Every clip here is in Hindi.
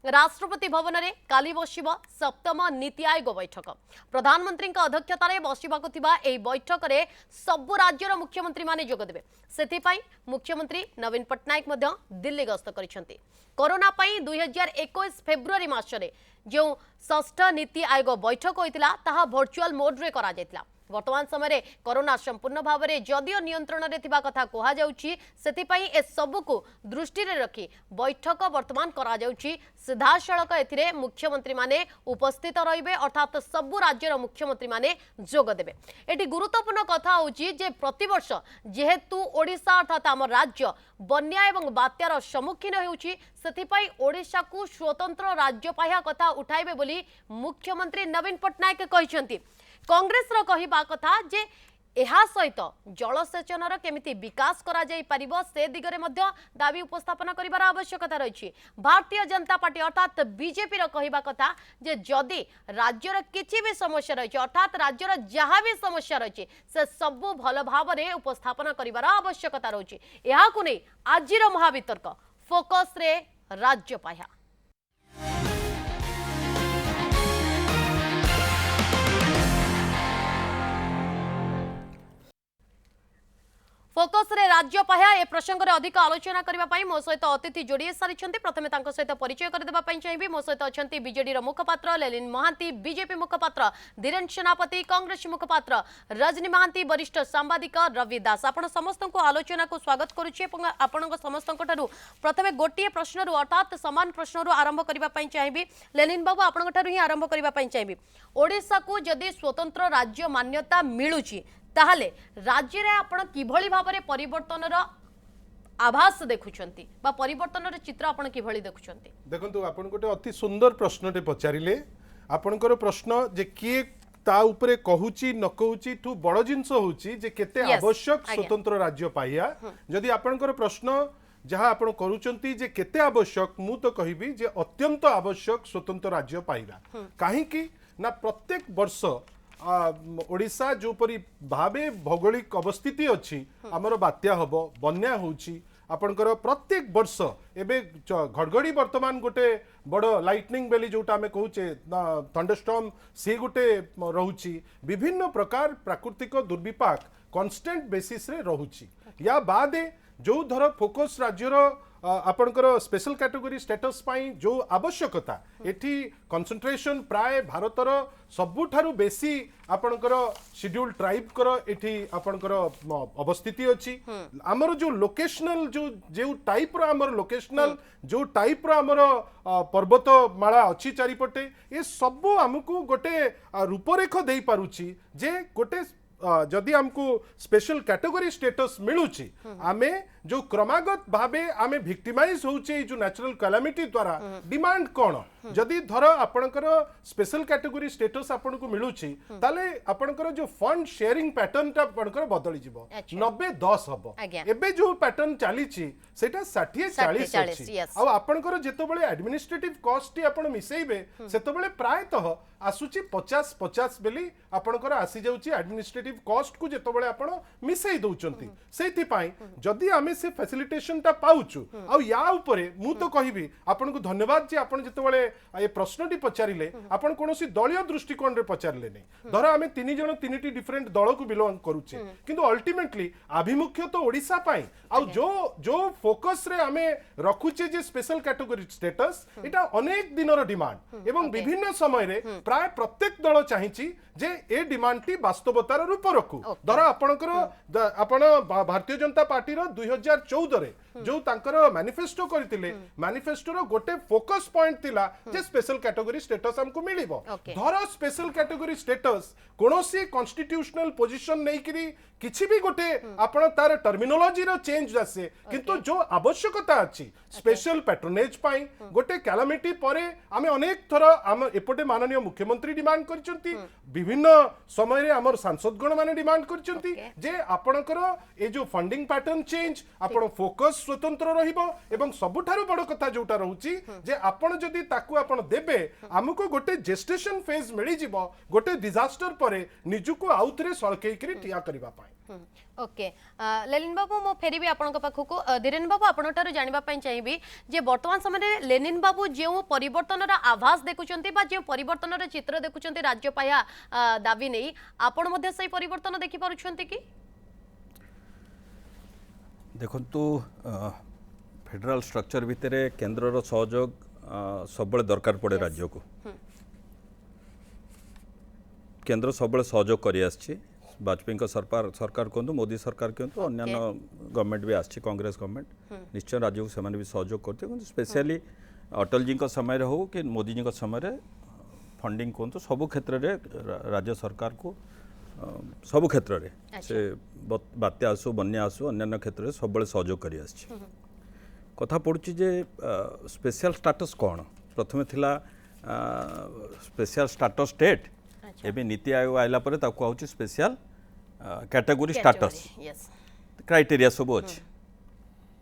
राष्ट्रपति भवन में काली बसिब सप्तम नीति आयोग बैठक। प्रधानमंत्री अध्यक्षतार बसवाक बैठक में सबु राज्यर मुख्यमंत्री माने जोगदेवे। सेथिपाई मुख्यमंत्री नवीन पट्टनायक दिल्ली गस्त करिसेंती। कोरोना पई 2021 फेब्रुआरी मासरे जो षष्ठ नीति आयोग बैठक होइतिला ताहा वर्चुअल मोड रे करा जायतिला। वर्तमान समय कोरोना संपूर्ण भाव में जदियो नियंत्रण रे थिबा कथा कहा जाउची, सेथिपाई ए सबुको दृष्टि रे रखी बैठक वर्तमान करा जाउची। सीधासळक एथिरे मुख्यमंत्री माने उपस्थित रहिबे, अर्थात सबु राज्यर मुख्यमंत्री माने जोग देबे। एटी गुरुत्वपूर्ण कथा होची जे प्रतिवर्ष जेहेतु ओडिशा अर्थात आम राज्य बन्या एवं बात्यार सम्मुखीन हेउची, सेथिपाई ओडिशा को स्वतंत्र राज्य पाया कथा उठाइबे बोली मुख्यमंत्री नवीन पट्टनायक कहिसेंती। कांग्रेस रो कहिबा कथा जे एहा सहित जलसेचनर केमिति विकास करा जाई परिबो से दिगरे मध्य दाबी उपस्थापन करिबार आवश्यकता रहिछि। भारतीय जनता पार्टी अर्थात बीजेपी रो कहिबा कथा जे जदि राज्यर किछि भी समस्या रहिछि अर्थात राज्यर जहाँ भी समस्या रहिछि से सबु भल भाव में उपस्थापन करिबार आवश्यकता रहिछि। एहाकु नै आजिर महावितर्क फोकस रे राज्य पाया। फोकस रे राज्य पाया ए प्रसंग रे अधिक आलोचना करबा पई मो सहित अतिथि जोड़ी सारी प्रथमे तांको सहित परिचय कर देबा पई चाहिबी। मो सहित अछंती बीजेडी रो मुखपात्र लेलिन महांती, बीजेपी मुखपात्र धीरेन सेनापति, कांग्रेस मुखपात्र रजनी महांती, वरिष्ठ सांबादिक रवि दास। आपण समस्त को आलोचना को स्वागत करूछि। आपण समस्त ठारू प्रथमे गोटिए प्रश्न अर्थात समान प्रश्न आरंभ करबा पई चाहिबी। लेलिन बाबू आपण ठारू ही आरंभ करबा पई चाहिबी। ओडिशा को जदि स्वतंत्र राज्य मान्यता मिलुछि ताहले राज्य रे आपण किभଳି भाबरे परिवर्तनर आभास देखुछंती बा परिवर्तनर चित्र आपण किभଳି देखुछंती? देखंतु आपण गोटे अति सुंदर प्रश्नटे पचारिले। आपणकर प्रश्न जे किए ता उपरे कहूची न कहूची ठू बड़ जिंस होची जे केते आवश्यक स्वतंत्र राज्य पाइया। जदि आपणकर प्रश्न जहाँ आपण करूचंती जे केते आवश्यक, मु तो कहिबी जे अत्यंत आवश्यक स्वतंत्र राज्य पाइबा। काहे कि ना प्रत्येक वर्ष ओडिशा जो परी भावे भौगोलिक अवस्थिति अछि, आमर बात्या हबो, बन्या होउची, आपणकर प्रत्येक वर्ष एबे घड़घड़ी वर्तमान गोटे बड़ लाइटनिंग बेली जोटा आमे कहूचे थंडरस्टॉर्म से गोटे रहुची। विभिन्न प्रकार प्राकृतिक दुर्विपाक कांस्टेंट बेसिस रे रहुची। या बादे जो धर फोकस राज्यर आपणकर स्पेशल कैटेगरी स्टेटस पाई जो आवश्यकता एठी कंसंट्रेशन प्राय भारतर सबुठारु बेसी आपणकर शेड्यूल ट्राइब कर एठी आपणकर अवस्थिति अछि। हमर जो लोकेशनल जो टाइप रो हमर लोकेशनल जो टाइप रो हमर पर्वत माला अछि चारिपटे, ए सबु हमकु गोटे रूपरेख देई पारुछि जे गोटे जदि हमको स्पेशल कैटेगरी स्टेटस मिलुची आमे जो क्रमागत भावे आमे विक्टिमाइज होउचे जो नेचुरल कैलामिटी द्वारा डिमांड कोन जदि धर आपणकर स्पेशल कैटेगरी स्टेटस आपनको मिलुची ताले आपणकर जो फंड शेयरिंग पैटर्न ता आपणकर बदली जिवो 90-10 हबो। एबे जो पैटर्न चालीची सेटा 60-40 अछि। आ आपणकर जेतबेले एडमिनिस्ट्रेटिव कॉस्ट आपण मिसेइबे सेतबेले प्रायतः आसुची 50-50 बेली आपणकर आसी जाउची एडमिनिस्ट्रेटिव कॉस्ट को जेतबेले आपण मिसेइ दउचंती। सेथि पई जदि आमे से फैसिलिटेशन ता पाउचु आ या उपरे मु तो कहिबी आपनको धन्यवाद जे आपण जेतबेले ए प्रश्नटी पचारिले आपण कोनोसी दलीय दृष्टिकोण रे पचारले नै। धर आमे तीन जण तीनटी डिफरेंट दल को बिलोंग करूचे किंतु अल्टीमेटली आभिमुख्य तो ओडिसा पाई आ जो फोकस रे आमे रखुचे जे स्पेशल कैटेगरी स्टेटस एटा अनेक दिनर डिमांड एवं विभिन्न समय रे प्राय प्रत्येक दल चाहिछि जे ए डिमांड टी वास्तवतार रूप रखु। धर आपणकर आपण भारतीय जनता पार्टी रो 2014 रे जो तांकर मैनिफेस्टो करथिले, मैनिफेस्टो रो गोटे फोकस पॉइंट थिला जे स्पेशल कैटेगरी स्टेटस हमको मिलिबो। धर स्पेशल कैटेगरी स्टेटस कोनोसी कॉन्स्टिट्यूशनल पोजीशन नै करी किछि भी गोटे आपण तार टर्मिनोलॉजी रो चेंज आसे किंतु जो आवश्यकता अछि स्पेशल पैट्रोनेज पाई गोटे कैलामिटी परे आमे अनेक थर आम एपटे माननीय मुख्यमंत्री डिमांड करचंती, विभिन्न समय रे हमर सांसद गण माने डिमांड करचंती जे आपणकर ए जो फंडिंग पैटर्न चेंज आपण फोकस स्वतंत्र रहिबो एवं सबुठारु बड़ कथा जोटा रहउची जे आपण जदि ताकू आपण देबे हमको गोटे जेस्टेशन फेज मिली जिवो गोटे डिजास्टर परे निजुको आउथरे सळकेई करी टिया करबा पाई। ओके लेनिन बाबू मो फेरी भी आपन पाखक धीरेन बाबू आपण जानवा चाहिए जे वर्तमान समय लेनिन बाबू जो परिवर्तन आभास देखुंत जो परिवर्तन चित्र देखुं राज्य पाया दाबी नहीं आपण से परिवर्तन देखिपुंट कि देखु फेडरल स्ट्रक्चर भितर केन्द्र सहयोग सब दरकार पड़े राज्य को केन्द्र सब सहयोग कर वाजपेयी सरकार कहतु मोदी सरकार कहतु अन्य गवर्नमेंट भी आसी कांग्रेस गवर्नमेंट निश्चय राज्य को भी सहयोग करते स्पेशली अटल जी समय हो कि मोदी जी समय फंडिंग कहतु सब क्षेत्र में राज्य सरकार को सब क्षेत्र में से बात्या आसु बन्या आसु अन्य क्षेत्र में सब सहयोग कर कथा पड़ुची जे स्पेशल स्टेटस कौन प्रथमे थिला स्पेशल स्टेटस स्टेट एबे नीति आयोग आइला परे ताको कहउची स्पेशल कैटेगरी स्टेटस क्राइटेरिया सब अछि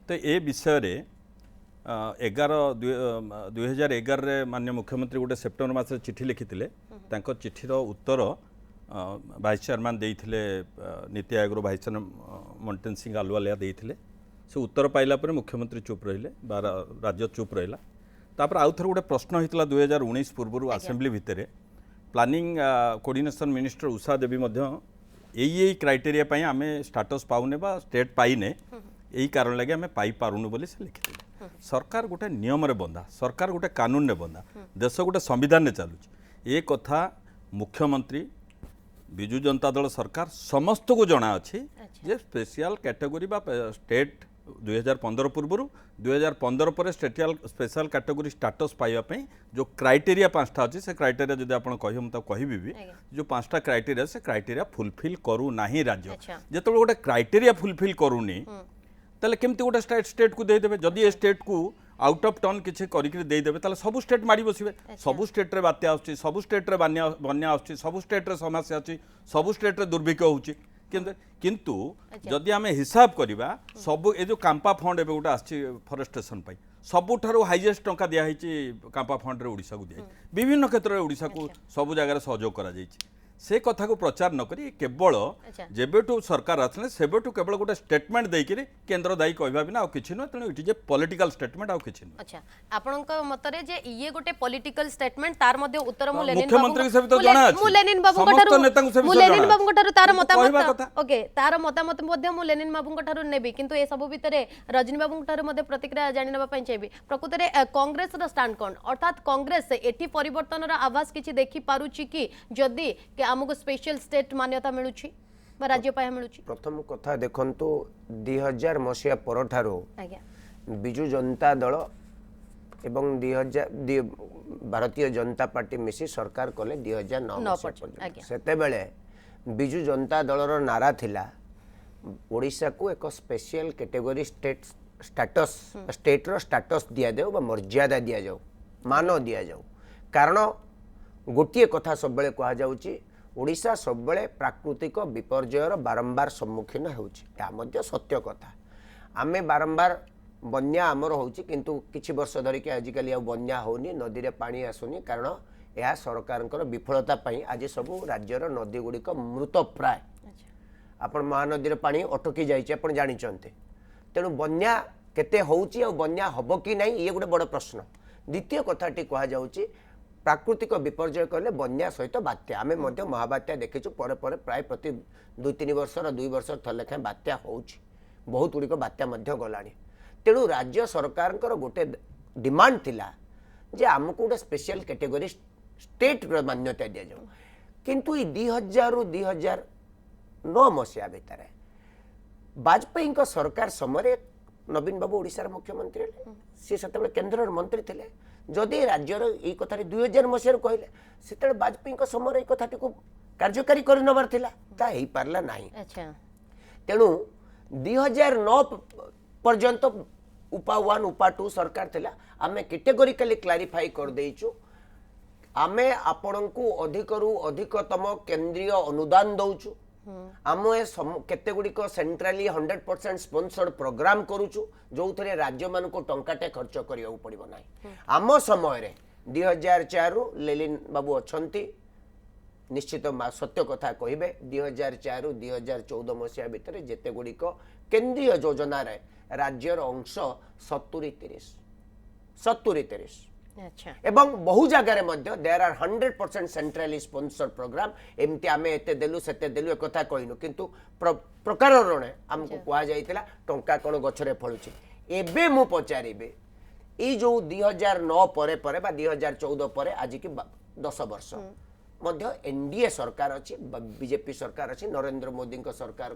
तो ए विषय रे 2011 रे माननीय मुख्यमंत्री गोटे सेप्टेम्बर मास चिठी लिखिथिले तांको चिठीर उत्तर vice chairman देइथिले NITI Aayog vice chairman मंटेन Singh आलवालिया देइथिले से उत्तर पाइला परे मुख्यमंत्री चुप रहिले राज्य चुप रहिला तापर आउ थर गोटे प्रश्न होइतला 2019 पूर्व असेंबली भितरे प्लानिंग कोऑर्डिनेशन मिनिस्टर उषा देवी यही क्राइटेरिया पई आमे स्टेटस पाउने बा स्टेट पाइने यही कारण लगे आमे पाई पारुनु बोली से लिखिथिले सरकार गोटे नियम रे बंधा सरकार गोटे कानून रे बंधा देश गोटे संविधान रे चालुची ए कथा मुख्यमंत्री बिजु जनता दल सरकार समस्त को जना अच्छी जे स्पेशल कैटेगरी बा स्टेट 2015 पूर्व 2015 पर स्पेशल कैटेगरी स्टेटस पाइबा जो क्राइटेरिया 5टा अच्छी से क्राइटेरिया जब आप कह मुझे कहि भी जो 5टा क्राइटेरिया से क्राइटेरिया फुलफिल करू नाही राज्य जो गोटे क्राइटेरिया फुलफिल करूनी ताले केमती गोटे स्टेट को देदेवे जदि ए स्टेट को आउट ऑफ टर्न किसी करदेवे ताले सब स्टेट मारी बसवे सब स्टेट रे बात्या आछी सब स्टेट रे बन्या आछी सब स्टेट रे समस्या अच्छी सब स्टेट रे दुर्भिक्ष होउची किंतु जदि आमे हिसाब करिबा सब ए जो कांपा फंड एबे गोटे आछि फॉरेस्टेशन पई सबुठारु हाईएस्ट टंका दिया होइची कांपा फंड रे ओडिसा को दिया विभिन्न क्षेत्र रे ओडिसा को सब जगह सहयोग करा जाइछि से कथा को प्रचार न करी केवल जेबेटू सरकार आसले सेबेटू केवल गोटे स्टेटमेंट देकरी केंद्र दायी कहबा बिना आ किछि न तेनु it is a political statement आ किछि न अच्छा आपनक मतरे जे ये गोटे पॉलिटिकल स्टेटमेंट तार मध्ये उत्तर मु लेनिन मुख्यमंत्री से भी तो जणा अछि मु लेनिन बाबू कठारु मु लेनिन बाबू कठारु तार मतामत ओके तार मतामत मध्ये मु लेनिन बाबू कठारु नेबी किंतु ए सब भितरे रजनी बाबू कठारु मध्ये प्रतिक्रिया जानिनबा पई चाहिबी प्रकृति रे कांग्रेस रो स्टैंड कोन अर्थात कांग्रेस एठी परिवर्तन रो आवाज किछि देखि पारुची कि जदी आमको स्पेशल स्टेट मान्यता मिलुची बा राज्य पाया मिलुची प्रथम कथा देखंतु 2000 मसिया परठारो बिजु जनता दल एवं 2000 भारतीय जनता पार्टी मिसी सरकार कले 2009 सेते बेले बिजु जनता दलर नारा थिला ओडिसा को एक स्पेशल कैटेगरी स्टेटस स्टेट रो स्टेटस दिया जाऊ बा मर्यादा दिया जाऊ मान दिया जाऊ कारण गोटिए कथा सब बेले कहा जाउची ओडिशा सब बेले प्राकृतिक विपर्ययर बारंबार सम्मुखीन होउची या मध्य सत्य कथा आमे बारंबार बन्या आमर होउची किंतु किछि वर्ष धरि के आजिकली आ बन्या होनी नदी रे पानी आसुनी कारण यह सरकारनकर विफलता पई आज सब राज्यर नदी गुड़िक मृत प्राय आपण महानदी रे पानी अटकी जाइछि आपण जानि चंते तेनु बन्या केते होउची आ बन्या हबो कि नै ये गोटे बड़ प्रश्न द्वितीय कथाटी कहा जाउची प्राकृतिक विपर्यय कले बन्या सहित बात्या आमे मध्य महाबात्या देखिछु पर प्राय प्रति 2-3 वर्ष 2 वर्ष थलेखा बात्या होउछि बहुत गुड़िक बात्या मध्य गलानी तेणु राज्य सरकार गोटे डिमांड थिला जे आमको गोटे स्पेशल कैटेगरी स्टेट मान्यता दिया जाऊ किंतु 2000 रु 2009 मसिया भितर वाजपेयी सरकार समय नवीन बाबू ओडिशार मुख्यमंत्री सी सेते केंद्र मंत्री थिले जदि राज्यर ये कथा 2000 मसीह कहले से वाजपेयी समय ये कथाटी को कार्यकारी कर पारला नहीं तेणु 2009 पर्यंत उपा 1 उपा 2 सरकार थिला आमे कैटेगोरिकली क्लारिफाई कर देइछु आमे आपन को अधिकरु अधिकतम केंद्रीय अनुदान दउछु आम केते गुड़िक सेंट्राली 100% स्पॉन्सर्ड प्रोग्राम करूछु जो थे राज्य मान को टंकाटे खर्च करिया पड़िबो नाही आम समय रे 2004 रु लेलिन बाबू अछंती निश्चित सत्य कथा कहे 2004 रु 2014 मसीहा भितर जेते गुड़िक केंद्रीय योजना रे राज्यर अंश 70-30 अच्छा एवं बहु जगार देर आर 100% सेंट्रली स्पॉन्सर्ड प्रोग्राम एमती आमे एते देलु सेते देलु एक कथा कहनु किंतु प्रकार हमको कहा जाइतिला टंका कोन गछरे फळुची एबे मु पचारिबे ई जो 2009 परे परे बा 2014 परे आज की 10 वर्ष मध्य एनडीए सरकार अछि बीजेपी सरकार अछि नरेंद्र मोदी को सरकार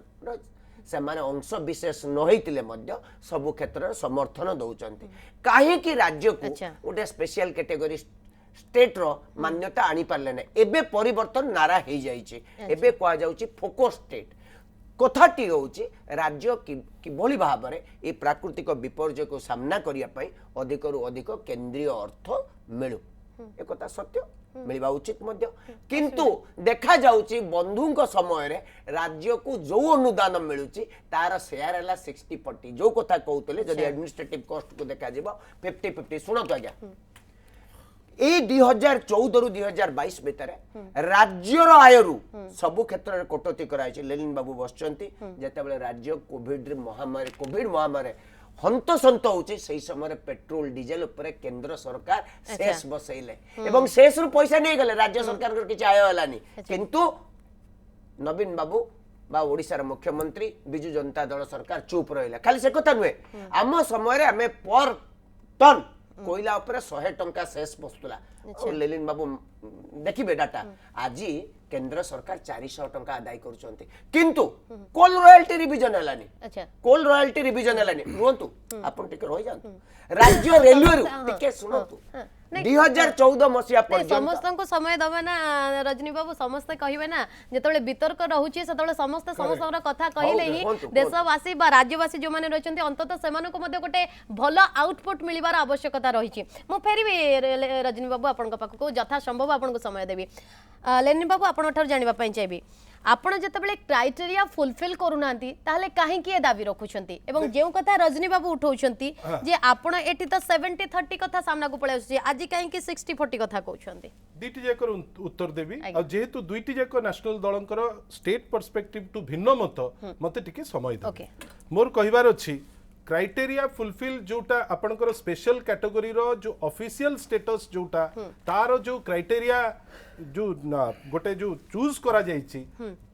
से माने अंश विशेष न होइतिले मध्य सब क्षेत्र समर्थन दउचंती काहे कि राज्य को गोटे स्पेशल कैटेगरी स्टेट रो मान्यता आनी पारले नै एबे परिवर्तन नारा हे जाइछि एबे कहा जाउछि फोकस स्टेट कथाटी होउछि राज्य किभली भाबरे ए प्राकृतिक विपर्यय को सामना करिया पई अधिकरु अधिक केंद्रीय अर्थ मिलु एक कथा सत्य मिलवा उचित मध्य किंतु देखा जाउछि बंधुंक समय रे राज्य को जो अनुदान मिलुछि तार शेयर हला 60-40 जो कथा कहउतले जदि एडमिनिस्ट्रेटिव कॉस्ट को देखा जिवो 50-50 सुनो तो आज्ञा ए 2014 रु 2022 भितर राज्यर आयरु सब क्षेत्र रे कटौती कराइछि लेलिन बाबू बसचंती जेतेबेले राज्य कोविड महामारी हंतसंत होउछि सही समय पेट्रोल डीजल ऊपर केंद्र सरकार शेष बसैले एवं शेष रु पैसा नहीं गले राज्य सरकार को किछ आय हलानी किंतु नवीन बाबू बा ओडिसा मुख्यमंत्री बिजू जनता दल सरकार चुप रहिला खाली से कथा नुहे आम समय आमे पर टन कोइला ऊपर 100 टंका शेष बसुला लेलिन बाबू देखिबे डाटा आज केंद्र सरकार 400 टंका आदाय करूछंती किंतु कोल रॉयल्टी रिविजन हलानी अच्छा कोल रॉयल्टी रिविजन हलानी रुहंतु आपण टिके रहि जांतु राज्य रेलवे रु टिके सुनतु 2014 मसिया पर्यंत समस्त को समय दबे ना रजनी बाबू समस्त कहिबे ना जेतबेले वितर्क रहउची सेतबेले समस्त समस्त कथा कहिले ही देशवासी बा राज्यवासी जो माने रहचंती अंतत सेमानको मध्ये गोटे भलो आउटपुट मिलिबार आवश्यकता रहिची मु फेरिबे रजनी बाबू आपन पाखको यथा संभव आपन को समय देबी लेनी बाबू आपन ठार जानिबा पई चाहबी आपण जेतबेले क्राइटेरिया फुलफिल करूनांती ताहले काहे की दाबी रखुछंती एवं जेउ कथा रजनी बाबू उठौछंती जे आपण एटी तो 70-30 कथा सामना को पळे आछी आज काहे की 60-40 कथा कहउछंती दुईटी जाकर उत्तर देबी आ जेहेतु दुईटी जाकर नेशनल दलंकर स्टेट पर्सपेक्टिव टू भिन्न मत मते टिके समय दे मोर कहिबार अछि क्राइटेरिया फुलफिल जोटा आपनकर स्पेशल कैटेगरी रो जो ऑफिशियल स्टेटस जोटा तार जो क्राइटेरिया जो गोटे जो चूज करा जाइछि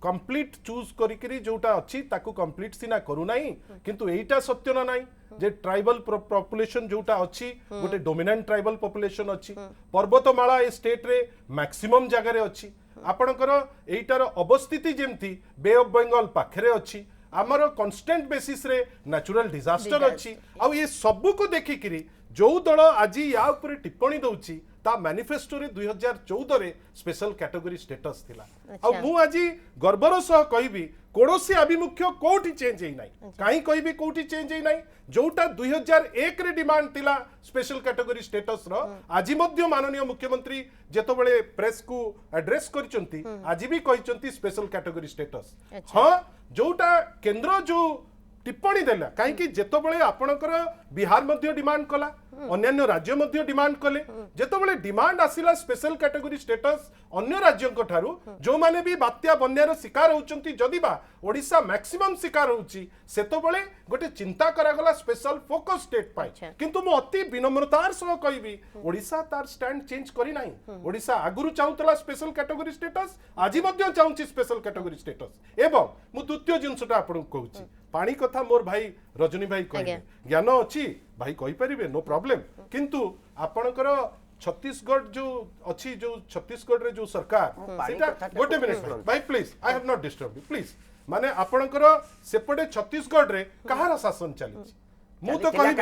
कंप्लीट चूज करिकरी जोटा अछि ताकू कंप्लीट सिना करू नाही किंतु एटा सत्य ना नाही जे ट्राइबल पॉपुलेशन जोटा अछि गोटे डोमिनेंट ट्राइबल पॉपुलेशन अछि पर्वतमाला ए स्टेट रे मैक्सिमम जगह रे अछि आपनकर एटार अवस्थिति जेमती बे ऑफ बंगाल पाखरे अछि आमर कांस्टेंट बेसिस रे नेचुरल डिजास्टर अछि आ ये सब को देखिकरी जो दल आज या ऊपर टिप्पणी दउछि ता मैनिफेस्टो रे 2014 रे स्पेशल कैटेगरी स्टेटस थिला आ मु आज गर्वर सह कहबी कोनोसी आभिमुख्य कोठी चेंज हे नाही काई कहबी कोठी चेंज हे नाही जोटा 2001 रे डिमांड थिला स्पेशल कैटेगरी स्टेटस रो आज मध्य माननीय मुख्यमंत्री जेतबेले प्रेस को एड्रेस करचंती आज भी कहचंती स्पेशल कैटेगरी स्टेटस हां जोटा केंद्र जो टिप्पणी देला कहीं जेतबेले आपणकर बिहार मध्य डिमांड कला अन्य राज्य मध्य डिमांड कले जेतबेले डिमांड आसिला स्पेशल कैटेगरी स्टेटस अन्य राज्यक ठारू जो माने भी बात्या बन्यार शिकार होचंती जदि बा ओडिसा मैक्सिमम शिकार होची सेतबेले गोटे चिंता करा गला स्पेशल फोकस स्टेट पाई किंतु मो अति विनम्रतार सह कहबी ओडिसा तार स्टैंड चेंज करी नाही ओडिसा आगुरु चाहुतला स्पेशल कैटेगरी स्टेटस आज मध्य चाहुची स्पेशल कैटेगरी स्टेटस एवं मु द्वितीय जिंसटा आपन कहूची पानी कथा मोर भाई रजनी भाई कहले ज्ञान अछि भाई कहि परिबे नो प्रॉब्लम किंतु आपनकर छत्तीसगढ़ जो अच्छी जो छत्तीसगढ़ रे जो सरकार सेटा गोटे मिनिट भाई please I have not disturb you please माने आपनकर सेपटे छत्तीसगढ़ रे कहार शासन चली मु तो कहि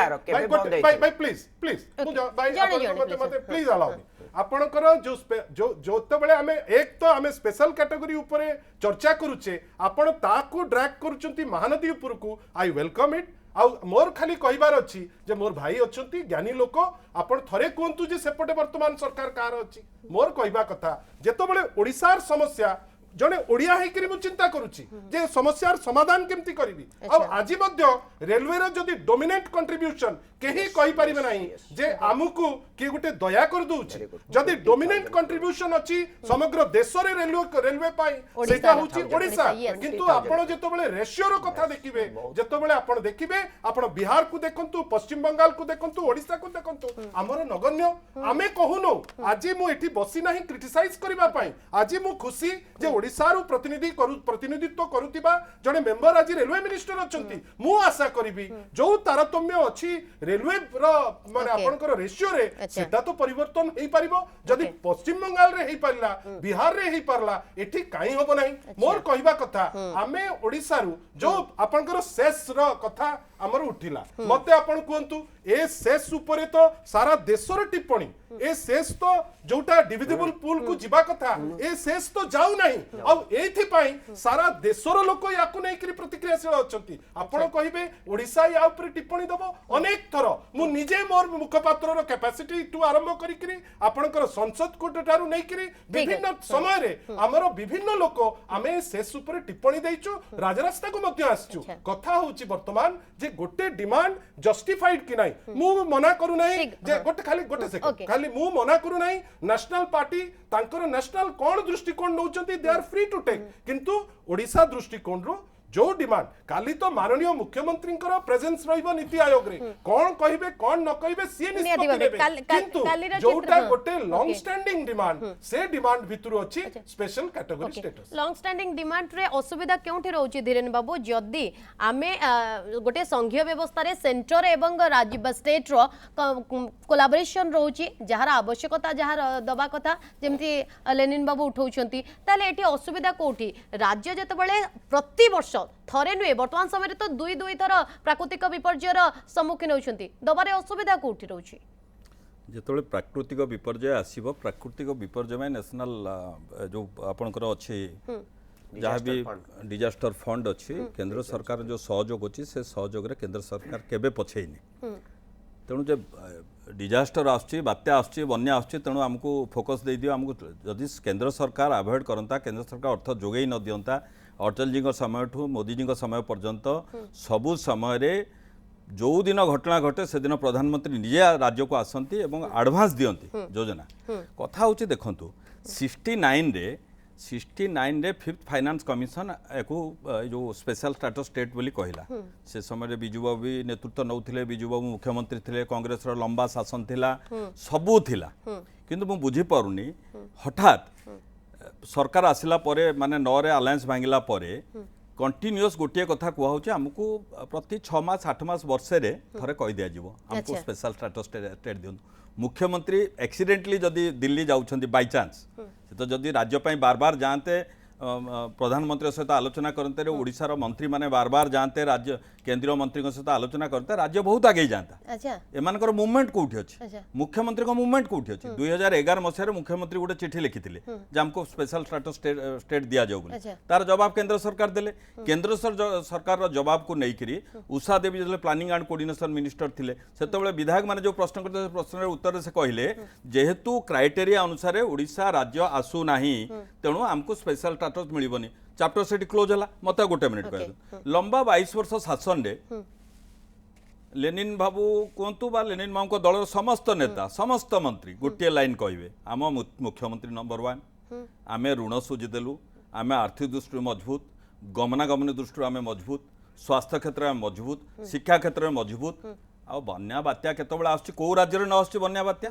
भाई प्लीज प्लीज मु भाई मते प्लीज अलाउ मी आपनकर जो जोतबेले आमे एक तो आमे स्पेशल कैटेगरी ऊपर चर्चा करूचे आपण ताकू ड्रैग करूचंती महानदी ऊपर को आई वेलकम इट आ मोर खाली कहिबार अछि जे मोर भाई अछंती ज्ञानी लोक आपण थरे कोंतु जे सेपटे वर्तमान सरकार कार अछि मोर कहिबा कथा जेतबेले ओडिसार समस्या जने ओडिया हेकरी मु चिंता करूची जे समस्यार समाधान केमती करिवि अब आज मध्य रेलवे रो जदी डोमिनेट कंट्रीब्यूशन केही कहि परिबे नाही जे आमुकु के गुटे दया कर दउची जदी डोमिनेट कंट्रीब्यूशन अछि समग्र देश रे रेलवे पाई सेटा होची ओडिसा किंतु आपण जेतबेले रेशियो रो कथा देखिबे जेतबेले आपण देखिबे आपण बिहार को देखंतु पश्चिम बंगाल को देखंतु ओडिसा को देखंतु हमर नगण्य आमे कहूनो आज मु एठी बसी नाही क्रिटिसाइज करबा पाई आज मु खुशी जे ओडिसा रो प्रतिनिधित्व करूतिबा जने मेंबर आज रेलवे मिनिस्टर अछंती मु आशा करिबी जो तारतम्य अछि रेलवे रो माने आपनकर रेशियो रे सेटा तो परिवर्तन हेई परिबो जदी पश्चिम बंगाल रे हेई पारला बिहार रे हेई पारला एठी काई होबो नाही मोर कहबा कथा आमे ओडिसा रो जो आपनकर शेष रो कथा हमर उठिला मते आपण कहंतु ए शेष ऊपर तो सारा देशर टिप्पणी ए शेष तो जोटा डिविजिबल पूल को जीवा कथा ए शेष तो जाऊ नाही आ एथि पई सारा देशर लोक याकु नै करी प्रतिक्रियाशील अछंती आपण कहिबे ओडिसा या ऊपर टिप्पणी दबो अनेक थर मु निजे मोर मुखपात्र रो कैपेसिटी टू आरंभ करी करी आपणकर संसद कोट ठारू नै करी विभिन्न समय रे हमर विभिन्न लोक आमे शेष ऊपर टिप्पणी दैछु राजरास्ता को मध्य आछछु कथा होची वर्तमान जे गोटे डिमांड जस्टिफाइड कि नाही मु मना करू नाही जे गोटे खाली गोटे सेकंड खाली मु मना करू नाही नेशनल पार्टी तांकर नेशनल कोन दृष्टिकोण नउचंती they are free to take किंतु ओडिसा दृष्टिकोण रो जो डिमांड काली तो माननीय मुख्यमंत्री प्रेजेंस रहिबो नीति आयोग रे कोन कहिबे कोन न कहिबे सी निष्पत्ति नेबे किंतु जोटा गोटे लॉन्ग स्टैंडिंग डिमांड से डिमांड भितरु अछि special category status long standing demand रे असुविधा केउठी रहउची धीरेन बाबू जदी आमे गोटे संघीय व्यवस्था रे सेंटर एवं राज्य स्टेट रो कोलैबोरेशन रहउची जहार आवश्यकता जहार दबा कथा जेमति लेनिन बाबू उठौचंती ताले एठी असुविधा कोठी राज्य जेतबेले प्रति वर्ष थरे नुए वर्तमान समय तो दुई दुई थर प्राकृतिक विपर्ययर सम्मुखीन होउछंती दबारे असुविधा कोठी रहउची जेतबेले प्राकृतिक विपर्यय आसीबो प्राकृतिक विपर्यय में नेशनल जो आपनकर अछि जहाँ भी डिजास्टर फंड अच्छी केंद्र सरकार जो सहयोग अच्छी से सहयोग रे केंद्र सरकार केबे पछेइनी तेणु जे डिजास्टर आसुची बात्या आसुची बन्या आसुची तेणु आमको फोकस दे दियो आमको जदि केंद्र सरकार अवॉइड करंता केंद्र सरकार अर्थ जोगेई न दियंता अटल जी समय ठू मोदी जी समय पर्यंत सबु समय रे जो दिन घटना घटे से दिन प्रधानमंत्री निजे राज्य को आसंती एवं एडवांस दियंती योजना कथा होची देखंतु 69 रे फिफ्थ फाइनेंस कमिशन एको जो स्पेशल स्टेटस स्टेट बोली कहला से समय रे बिजू बाबू भी नेतृत्व नौथिले बिजू बाबू मुख्यमंत्री थिले कांग्रेस रो लंबा शासन थिला सबू थिला किंतु मु बुझी पारुनी हठात सरकार आसिला परे माने 9 रे अलायंस भांगिला परे कंटिन्यूअस गोटे कथा कुआ होचे हमकु प्रति 6 मास 8 मास वर्षे रे थरे कहि दिया जिवो हमकु स्पेशल स्टेटस स्टेट दियन मुख्यमंत्री एक्सीडेंटली जदि दिल्ली जाउछंती बाय चांस से तो जदि राज्य पई बार बार जानते प्रधानमंत्री सहित आलोचना करते ओडिशा रो मंत्री माने बार बार जानते राज्य केंद्रीय मंत्री सहित आलोचना करते राज्य बहुत आगे जाता एमानकर मूवमेंट कोठी अछि मुख्यमंत्री को मूवमेंट कोठी अछि 2011 मसिया रे मुख्यमंत्री गोटे चिठी लिखिथिले जे हमको स्पेशल स्टेटस स्टेट दिया जाऊ बोली तार जवाब केंद्र सरकार देले केंद्र सरकार रो जवाब को नै करी उषा देवी जले प्लानिंग एंड कोऑर्डिनेशन मिनिस्टर थिले सेतबेले विधायक माने जो प्रश्न करते प्रश्न रे उत्तर से कहले जेहेतु क्राइटेरिया अनुसार ओडिशा राज्य आसु नाही तेणु हमको स्पेशल स्टेटस मिलिबनी चैप्टर सेठी क्लोज हला मते गोटे मिनिट कह लंबा 22 वर्ष शासन रे लेनिन बाबू कोंतु बा लेनिन माम को दलर समस्त नेता समस्त मंत्री गोटे लाइन कहबे आम मुख्यमंत्री नंबर 1 आमे ऋण सुझी देलु आमे आर्थिक दृष्टि मजबूत गमनागमन दृष्टि आमे मजबूत स्वास्थ्य क्षेत्र में मजबूत शिक्षा क्षेत्र में मजबूत आ बन्या बात्या केतबेला आसछि को राज्य रे न आसछि बन्या बात्या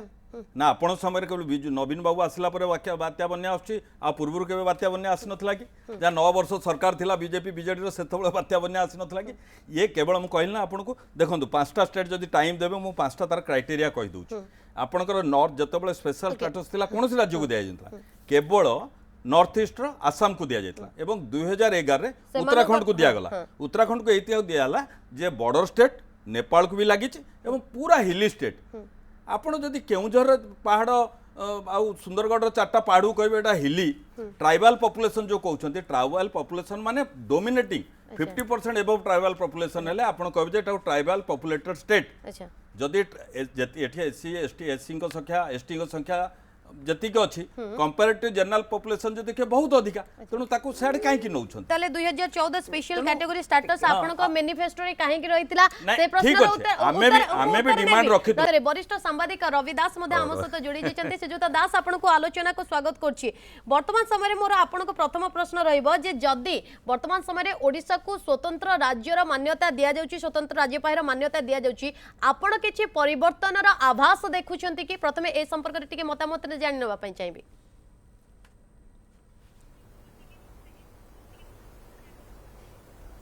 ना आपण समय रे केवल नवीन बाबू आसिला परे बात्या बन्या आसछि आ पूर्वरु केबे बात्या बन्या आसी नथला कि जा 9 वर्ष सरकार थिला बीजेपी बीजेडी रो सेतबेला बात्या बन्या आसी नथला कि ये केवल हम कहल ना आपण को देखंतु 5टा स्टेट जदि टाइम देबे मु 5टा तार क्राइटेरिया कहि दउछु आपणकर नॉर्थ जतबेला स्पेशल स्टेटस थिला कोनोसी राज्य को दिया जंतला केवल नॉर्थ ईस्ट रो आसाम को दिया जायतला एवं 2011 रे उत्तराखंड को दिया गला उत्तराखंड को एतिया दिया हला जे बॉर्डर स्टेट नेपाल को भी लगी एवं पूरा हिली स्टेट आपण जदि केउझर पहाड़ आउ सुंदरगढ़ 4टा पहाड़ कहबे एटा हिली ट्राइबल पॉपुलेशन जो कहउछन्ते ट्राइबल पॉपुलेशन माने डोमिनेटिंग 50% एबव ट्राइबल पॉपुलेशन हेले आपण कहबे जे एटा ट्राइबल पॉपुलेटेड स्टेट जदि एठी एससी एसटी एससी को संख्या एसटी को संख्या जतिक अछि कंपैरेटिव जनरल पॉपुलेशन जो देखिए बहुत अधिका तेणु ताकू सेड काहे कि नउछन ताले 2014 स्पेशल कैटेगरी स्टेटस आपन को मैनिफेस्टो रे काहे कि रहितला से प्रश्न ठीक रे अछि हमें भी डिमांड रखि उत्तर वरिष्ठ सांबादिक रवि दास मध्ये हम सहित जोड़ी जचंती सेजुता दास आपन को आलोचना को स्वागत करछि वर्तमान समय रे मोर आपन को प्रथम प्रश्न रहइबो जे जदी वर्तमान समय रे ओडिसा को स्वतंत्र राज्य रो मान्यता दिया जाउछि स्वतंत्र राज्य पाहिर मान्यता दिया जाउछि आपन किछि परिवर्तन रो आभास देखुछंती कि प्रथमे ए संपर्क रे टिके मतामत रे जानि नबा पई चाहिबी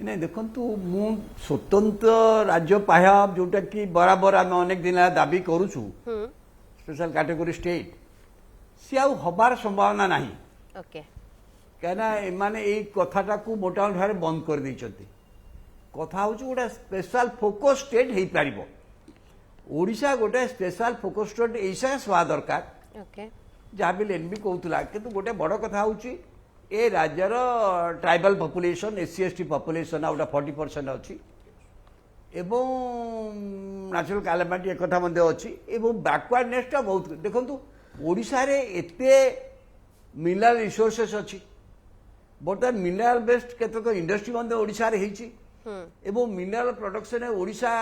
नहीं देखु मु स्वतंत्र राज्य पाया जोटा कि बराबर आम अनेक दिन दाबी करुचु स्पेशल कैटेगरी स्टेट सी आउ हबार संभावना नहीं ओके कहीं माने ये कथाटा को मोटा भाव बंद कर देइछंती कथा हूँ गोटे स्पेशल फोकस स्टेट हो पार ओडिशा गोटे स्पेशल फोकस स्टेट ऐसा सवा दरकार ओके जहाँ भी एनबी कहूला किंतु गोटे बड़ कथा हूँ ए राज्यर tribal population SC ST population outta 40% अच्छी एवं नेचुरल कैलामिटी एक अच्छी एवं बैकवर्डनेसटा बहुत देखो ओडिशा रे एते मिनरल रिसोर्सेस अच्छी बर्तमान मिनरल बेस्ड केतक इंडस्ट्री ओडिशा रे हेची एवं मिनरल प्रोडक्शन ओडिशा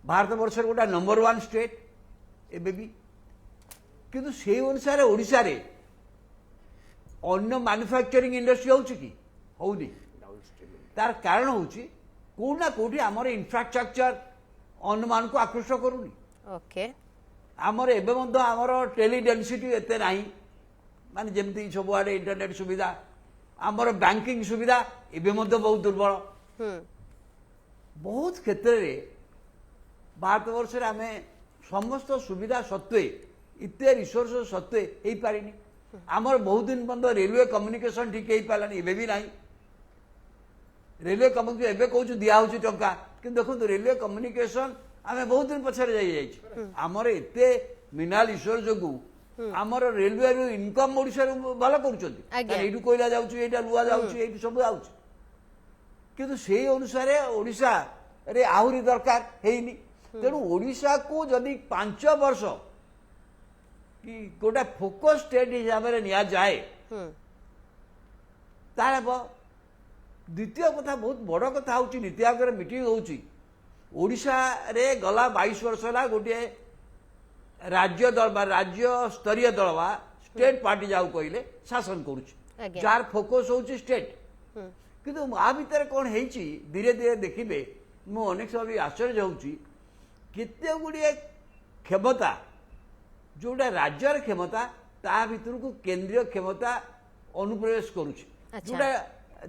भारत वर्ष गोटा नंबर 1 स्टेट एबे भी किंतु से अनुसार ओडिशा रे अन्य मैन्युफैक्चरिंग इंडस्ट्री होउची कि होउनी तार कारण होउची कोना कोठी हमर इंफ्रास्ट्रक्चर अन्य मान को आकृष्ट करूनी ओके हमर एबे मध्य हमर टेली डेंसिटी एते नाही माने जेमती सब आडे इंटरनेट सुविधा हमर बैंकिंग सुविधा एबे मध्य बहुत दुर्बल बहुत क्षेत्र रे भारत वर्ष रे हमें समस्त सुविधा सत्वे इते रिसोर्स सत्वे हेई पारिनी आमर बहुत दिन बंद रेलवे कम्युनिकेशन ठीक हो पारानी एबे भी नहीं रेलवे कम्युनिकेशन एबे कहूँ दिया होची टंका किंतु देखो रेलवे कम्युनिकेशन आमे बहुत दिन पछरे जाई आमर एते मिनरल रिसोर्स जोगु आमर रेलवे इनकम ओडिसा भल करूछंती एडू कोइला जाउची एटा लुआ जाउची एटी सब जाउची किंतु सेही अनुसार ओडिशा रे आहुरी दरकार हेइनी तेणु ओडिशा को जदि 5 वर्ष कि गोटे फोकस स्टेट हिसाब से निया जाए द्वितीय कथा बहुत बड़ कथा हूँ नीति आयोग मीटिंग होडिशा रे गला 22 वर्ष है गोटे राज्य दल राज्य स्तरीय दल बा स्टेट पार्टी जाऊ कहले शासन करुच्ची जार फोकस होची स्टेट किंतु आ भितर कौन है धीरे धीरे देखिए मु अनेक समय आश्चर्य होउची केते गुड़िए क्षमता जोटा राज्यर क्षमता ता भीतर को केंद्रीय क्षमता अनुप्रवेश करुच्ची जोटा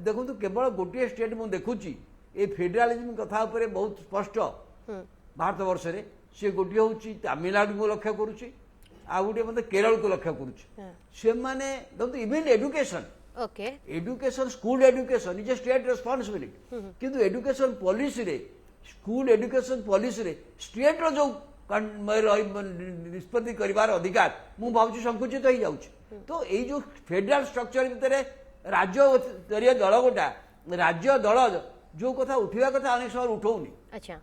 देखो केवल गोटे स्टेट मु देखुची ए फेडरालिज्म कथा उपरे बहुत स्पष्ट भारत वर्ष रे से गोटे होची तमिलनाडु को लक्ष्य करुच्ची आ गोटे मते केरल को लक्ष्य करुच्ची से माने देखो even education okay education school education is a state responsibility किंतु एजुकेशन पॉलिसी रे स्कूल एजुकेशन पॉलिसी रे स्टेट रो जो निष्पत्ति करिवार अधिकार मु भावुची संकुचित हो जाउची तो ए जो फेडरल स्ट्रक्चर भितर राज्य स्तरीय दल गोटा राज्य दल जो कथा उठिवा कथा अनेक समय उठौनी अच्छा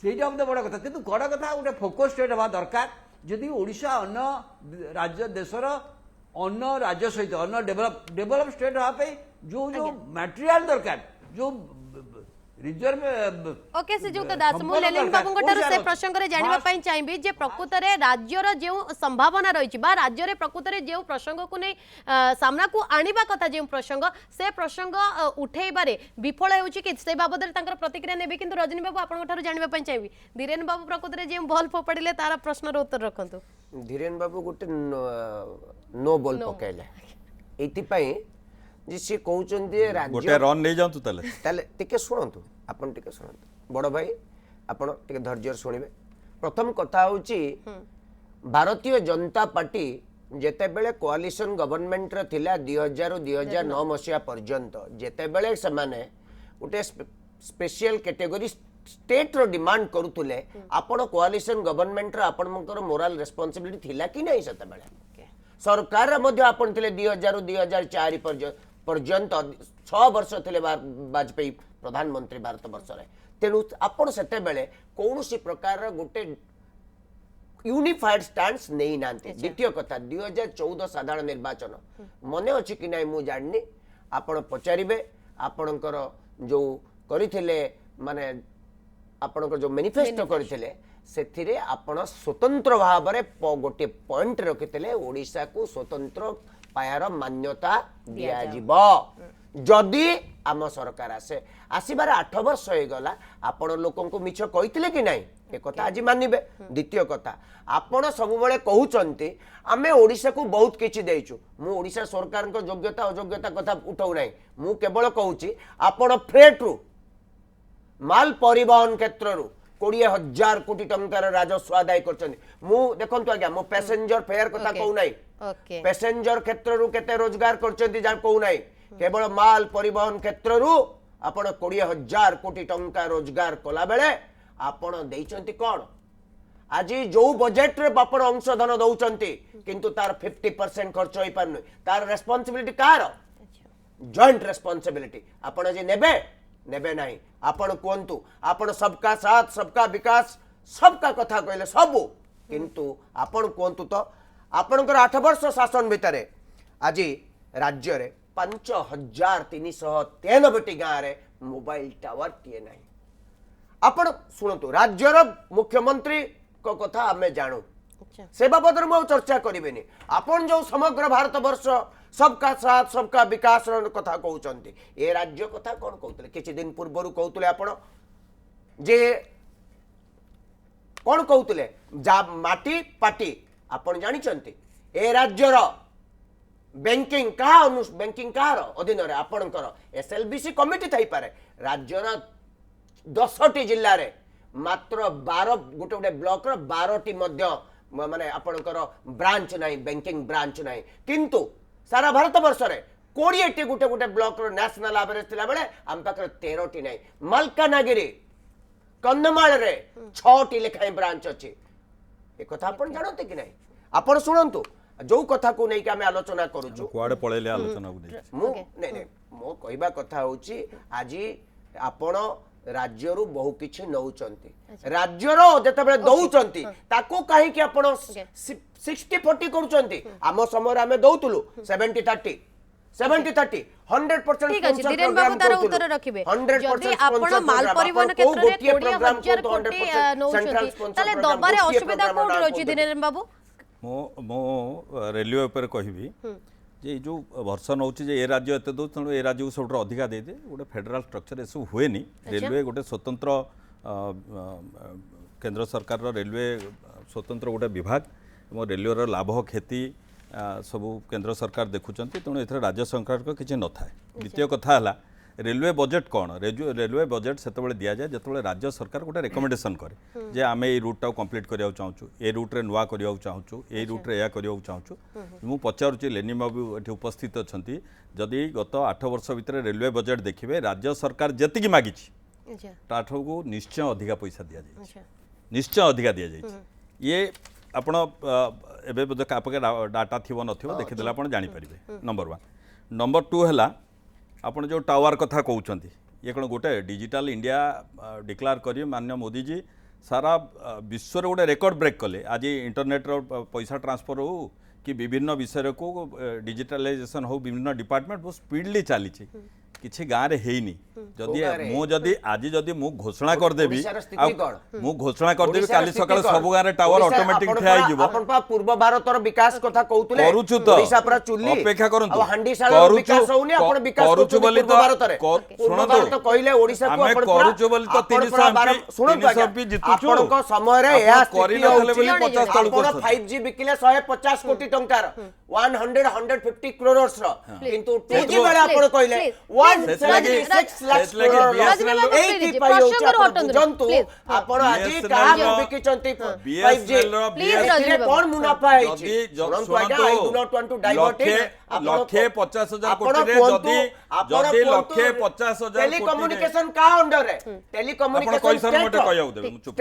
सेटा मते बड़ कथा किंतु बड़ कथा गोटे फोकस स्टेट हवा दरकार यदि ओडिशा अन्य राज्य देशर अन्य राज्य सहित अन्य डेवलप स्टेट हवा पे जो जो मटेरियल दरकार जो रिजर्व ओके से जो दास मु लेलिन बाबू गटर से प्रसंग रे जानिबा पई चाहिबी जे प्रकृत रे राज्यर जे संभावना रहिछि बा राज्य रे प्रकृत रे जे प्रसंग को नै सामना को आनिबा कथा जे प्रसंग से प्रसंग उठेइबारे विफल हेउछि कि से बाबद रे तांकर प्रतिक्रिया नेबे किंतु रजनी बाबू आपन गटर जानिबा पई चाहिबी धीरेन बाबू प्रकृत रे जे बॉल फोपड़िले तारा प्रश्न रो उत्तर रखंतु धीरेन बाबू गोटे नो बॉल पकाइले एति पई जे से कहउचंदी राज्य गोटे रन नै जांतु तले टिके सुनंतु आपण टिके सुनंतु बड़ भाई आपण टिके धैर्य सुनिबे प्रथम कथा होची भारतीय जनता पार्टी जेते बेले कोआलिशन गवर्नमेंट रे थिला 2000 2009 मसिया पर्यंत जेते बेले से माने उटे स्पेशल कैटेगरी स्टेट रो डिमांड करूथुले आपण कोआलिशन गवर्नमेंट रे आपणकर मोरल रिस्पांसिबिलिटी थिला कि नै सेते बेले सरकार मध्ये आपण थिले 2000 2004 पर्यंत 6 वर्ष थिले वाजपेयी प्रधानमंत्री भारत वर्ष रे तेणु आपण सेते बेले कौनसी प्रकार गोटे यूनिफाइड स्टांस नहीं नांते। द्वितीय कथा 2014 साधारण निर्वाचन मने अछि कि नाही मु जाननी आपण पचारिबे आपणकर जो करिथिले माने आपणकर जो मैनिफेस्टो करिथिले सेथिरे आपण स्वतंत्र भाबरे गोटे पॉइंट रखिथिले ओडिसा को स्वतंत्र पायार मान्यता दिया जिवो जदि आम सरकार आसे आसीबार 8 वर्ष हो गला आपण लोकन को मिछ कहिथिले कि नाही ए कथा आज मानिबे। द्वितीय कथा आपण सब बेले कहउचंती आमे ओडिसा को बहुत किछि देइछु मु ओडिसा सरकार को योग्यता अयोग्यता कथा उठाउ नाही मु केवल कहूची आपण फ्रेट रु माल परिवहन क्षेत्र रु 20,000 कोटी टंकार राजस्व आदाय करछन मु देखंतु आज्ञा मो पैसेंजर फेयर कथा कहू नाही ओके पैसेंजर क्षेत्र रु केते रोजगार करछन जा कहू नाही केवल माल परिवहन क्षेत्र रु आपण 20,000 कोटी टंका रोजगार कला बेले आपण देइचंती कोन आज जो बजेट रे आपण अंशधन दउचंती किंतु तार 50% खर्च होई पारनु तार रेस्पोंसिबिलिटी कार जॉइंट रेस्पोंसिबिलिटी आपण जे नेबे नाही आपण कोंतु आपण सबका साथ सबका विकास सबका कथा कहले सब किंतु आपण कोंतु तो आपणकर 8 वर्ष शासन भितरे आज राज्य रे 5,393 गाँव रे मोबाइल टावर टीए नाही आपण सुनतु राज्यर मुख्यमंत्री को कथा आमे जानू से बाबद मु चर्चा करिवेनी आपण जो समग्र भारत वर्ष सबका साथ सबका विकास कथा कहउचंती ए राज्य कथा कोन कहउतले किछि दिन पूर्वरु कहउतले आपण जे कोन कहउतले जा माटी पाटी आपण जानिचंती ए राज्यर बैंकिंग कार अधीन रे आपणकर एसएलबीसी कमिटी थाई पारे राज्यर 10टी जिल्ला रे मात्र 12 गोटे गोटे ब्लॉक रो 12टी मध्य माने आपणकर ब्रांच नाही बैंकिंग ब्रांच नाही किंतु सारा भारत वर्ष रे 20टी गोटे गोटे ब्लॉक रो नेशनल एवरेज थिला बेले हम पाकर 13टी नाही मलकानगिरी कंधमाल रे 6टी लेखाई ब्रांच अछि ए कथा आपण जानते कि नाही आपण सुनंतु जो कथा को नहीं कि हमें आलोचना करूछु कुआडे पळेले आलोचना को मु नहीं मो कहबा कथा होची आज आपण राज्यरू बहु किछि नउचंती राज्यर जतबे दउचंती ताको काहे कि आपण 60-40 करूचंती आम समय हमें दउतुलु 70-30 70-30 100% ठीक अछि धीरेन बाबू तार उत्तर रखिबे जदि आपण माल परिवहन क्षेत्र रे 20,000 कोटी नउचंती तले दबारे असुविधा कोड रहछि धीरेन बाबू मो रेलवे उपर कहबी जे जो वर्षन होची जे ए राज्य एते दो तेणु ए राज्य को सब अधिका दे दे गोटे फेडराल स्ट्रक्चर ए सब हुए नहीं रेलवे गोटे स्वतंत्र केंद्र सरकार रो रेलवे स्वतंत्र गोटे विभाग और रेलवे लाभ क्षति सब केंद्र सरकार देखुंत तेणु ए राज्य सरकार को किसी न था। द्वितीय कथा है रेलवे बजेट कौन रेलवे बजेट से दि जाए जो राज्य सरकार गोटे रिकमेंडेशन करे जे आम ये रूटा कम्प्लीट करने चाहूँ ए रूट्रे नुआ करने चाहूँ ए रूट्रे या करने चाहूँ मु पचारुची लेनी बाबू ये उपस्थित अच्छा जदि गत 8 वर्ष भितर रेलवे बजेट देखिए राज्य सरकार जी मागी को निश्चय अधिका पैसा दि जाए निश्चय अधिका दि जाए ये आपण एवं डाटा थी न देखीदे आप जापर नंबर 1 नंबर 2 है आपण जो टावर कथा कहते ये कौन गोटे डिजिटल इंडिया डिक्लेयर करी माननीय मोदी जी सारा विश्व रे गोटे रेकर्ड ब्रेक कले आज इंटरनेट रो पैसा ट्रांसफर हो कि विभिन्न विषय को डिजिटलाइजेशन हो विभिन्न डिपार्टमेंट बहुत स्पीडली चली किसी गाँव में हैनी जदि आज जदि मु घोषणा करदेवी मु घोषणा करदेवी काली सकाळ सब गाँव में टावर ऑटोमेटिक ठिया हो जिवो आपण पूर्व भारतर विकास कथा कहउतले करूछु तो ओडिसा पर चुल्ली अपेक्षा करंतु हांडीशाल विकास होउनी आपण विकास करूछु बोली पूर्व भारतरे सुनंतु तो कहले ओडिसा को आमे आपण करूछु बोली तो 300 एमपी जितुछु आपनको समय रे या करि नथले बोली 50 तळु आपण 5G बिकिले 150 कोटी टंकार 150 करोड़ रो किंतु 2G बेले आपण कहले 176 लाख जंतु आपण आज कहा बिकिचंती 5G एथिरे कोन मुनाफा हेछि जंतु आज्ञा I do not want to divert लक्षे 50,000 कोटी रे जदि लक्षे 50,000 टेलीकम्युनिकेशन का अंडर रे टेलीकम्युनिकेशन मोटे कहउ देबे मु चुप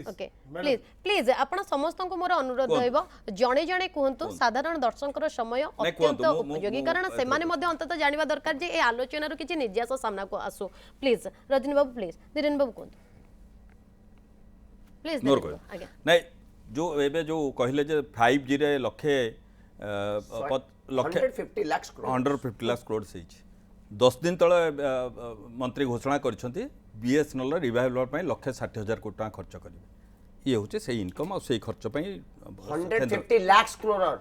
ओके प्लीज प्लीज आपण समस्त को मोर अनुरोध रहइबो जणे जणे कहंतु साधारण दर्शकर समय अत्यंत उपयोगी कारण से माने मध्ये अंतत जानिबा दरकार जे ए आलोचना रो किछि निर्यास सामना को आसु प्लीज रजनी बाबू प्लीज धीरेन बाबू कहंतु प्लीज नोर को नहीं जो एबे जो कहले जे 5G रे लक्षे 150 लाख करोड़ 150 लाख करोड़ से 10 दिन तले मंत्री घोषणा करछंती बीएसएनएल रिवाइवल ପାଇଁ 1,60,000 कोटी टका खर्च करिवे ये होचे से इनकम और से खर्च ପାଇଁ 150 लाख करोड़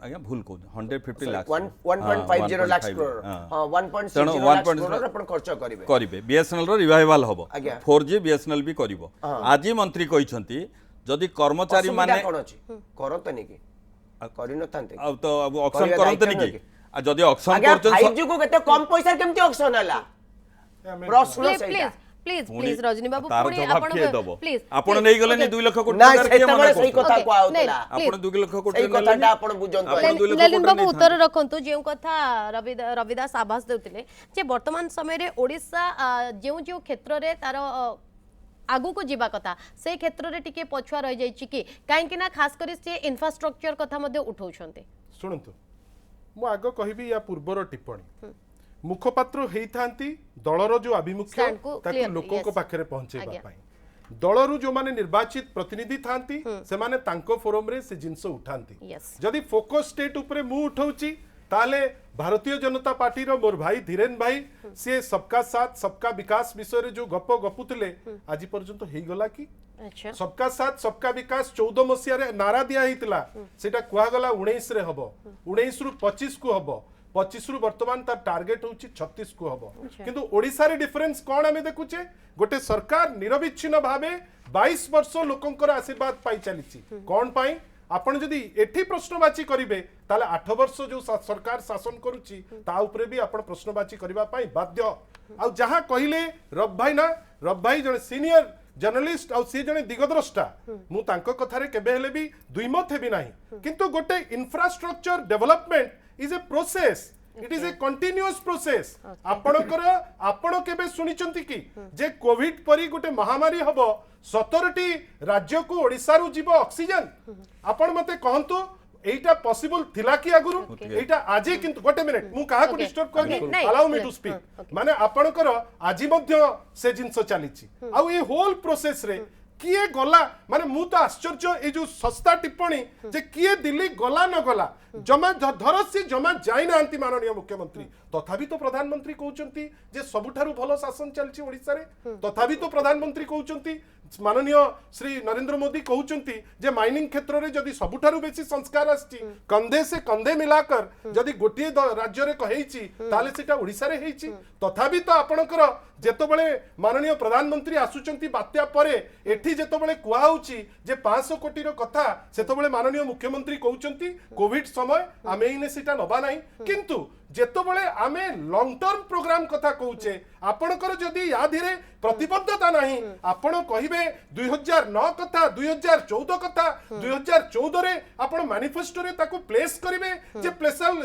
आज्ञा भूल को 150 लाख 1.50 लाख करोड़ हां 1.60 लाख करोड़ अपन खर्च करिवे करिवे बीएसएनएल रो रिवाइवल हबो आज्ञा। 4G बीएसएनएल भी करिवो आज मंत्री कहिसंती जदि कर्मचारी माने कोन अछि करतनी की करि न थांते अब तो अब ऑक्शन करंतनी की आ जदि ऑक्शन आज्ञा करछन 5G को केते कम पैसा केमती ऑक्शन हला प्रश्न प्लीज सेटा प्लीज प्लीज रजनी बाबू तार पुणी जवाब आपण किए दबो प्लीज आपण नै गले नि 2 लाख कोटी ना टका के मना सही कथा Okay, को आउतला नहीं, आपण 2 लाख कोटी सही कथाटा आपण बुझंतो आपण 2 लाख ललिन कोटी बाबू नहीं उत्तर रखंतु जे कथा रविदास आभास देउतिले जे वर्तमान समय रे ओडिसा जेउ जेउ क्षेत्र रे तार आगु को जीवा कथा से क्षेत्र रे टिके पछुआ रह जाई छि कि काहे कि ना खास करी से इंफ्रास्ट्रक्चर कथा मध्ये उठाउछन्ते शुणु मु आग कहबी या पूर्वर टिप्पणी मुखपात्र हेइथांती दलर जो आभिमुख्य Stand को ताकू clear, लोकों को yes. पाखरे पहुंचेबा आज्ञा। पाई दलरु जो माने निर्वाचित प्रतिनिधि थांती से माने तांको फोरम रे से जिंस उठांती Yes. जदि फोकस स्टेट उपरे मु उठाउची ताले भारतीय जनता पार्टी रो मोर भाई धीरेन भाई से सबका साथ सबका विकास विषय रे जो गप गपुतले आज पर्यंत हेई गला कि अच्छा सबका साथ सबका विकास 14 मसिया रे नारा दिया हितला सेटा कुआ गला 19 रे हबो 19 रु 25 को हबो 25 रु वर्तमान तार टार्गेट होची 36 को हबो किंतु ओडिसा रे डिफरेंस कोन हमें देखुचे गोटे सरकार निरविच्छिन्न भावे 22 वर्ष लोकंकर आशीर्वाद पाई चलीची कोन पाई आपण जदि एठी प्रश्नवाची करिवे ताले 8 वर्ष जो सरकार शासन करूची ता उपरे भी आपण प्रश्नवाची करिवा पाई बाध्य आ जहां कहिले रब भाई जने सीनियर जर्नलिस्ट आउ सी जने दिगद्रष्टा मु तांको कथारे केबे हेले भी दुईमत हेबी नाही किंतु गोटे infrastructure development is a process it is A continuous process आपण केबे सुनिचंती कि जे कोविड परी गोटे महामारी हबो 17टी राज्य को ओडिसा रु जीव ऑक्सीजन आपण मते कहंतु एटा पॉसिबल थिला कि आगुरु एटा आजी किंतु गोटे मिनिट मु काहा को डिस्टर्ब करनी नहीं, अलाउ मी टू स्पीक माने आपणकर आजी मध्य से जिंस चलीची आउ ए होल प्रोसेस रे किए गला माने मु तो आश्चर्य ए जो सस्ता टिप्पणी जे किए दिल्ली गला न गला जमा धर से जमा जाई नांती माननीय मुख्यमंत्री तथापि तो प्रधानमंत्री कहउचंती जे सबुठारु भलो शासन चलची ओडिसा रे तथापि तो प्रधानमंत्री कहउचंती माननीय श्री नरेंद्र मोदी कहउचंती जे माइनिंग क्षेत्र रे जदी सबुठारु बेसी संस्कार आछी कंधे से कंधे मिलाकर जदी गोटिए राज्य रे कहेची ताले सेटा ओडिसा रे हेची तथापि तो आपणकर जेतबेले माननीय प्रधानमंत्री आसुचंती बात्या परे एठी जेतबेले कुआ होची जे 500 कोटी रो कथा सेतबेले माननीय मुख्यमंत्री कहउचंती कोविड समय आमे इने सेटा नबा नाही किंतु जेतबेले आमे लॉन्ग टर्म प्रोग्राम कथा कहउचे आपणकर जदी या धीरे प्रतिबद्धता नाही आपण कहिबे 2009 कथा 2014 कथा 2014 रे आपण मैनिफेस्टो रे ताको प्लेस करिवे जे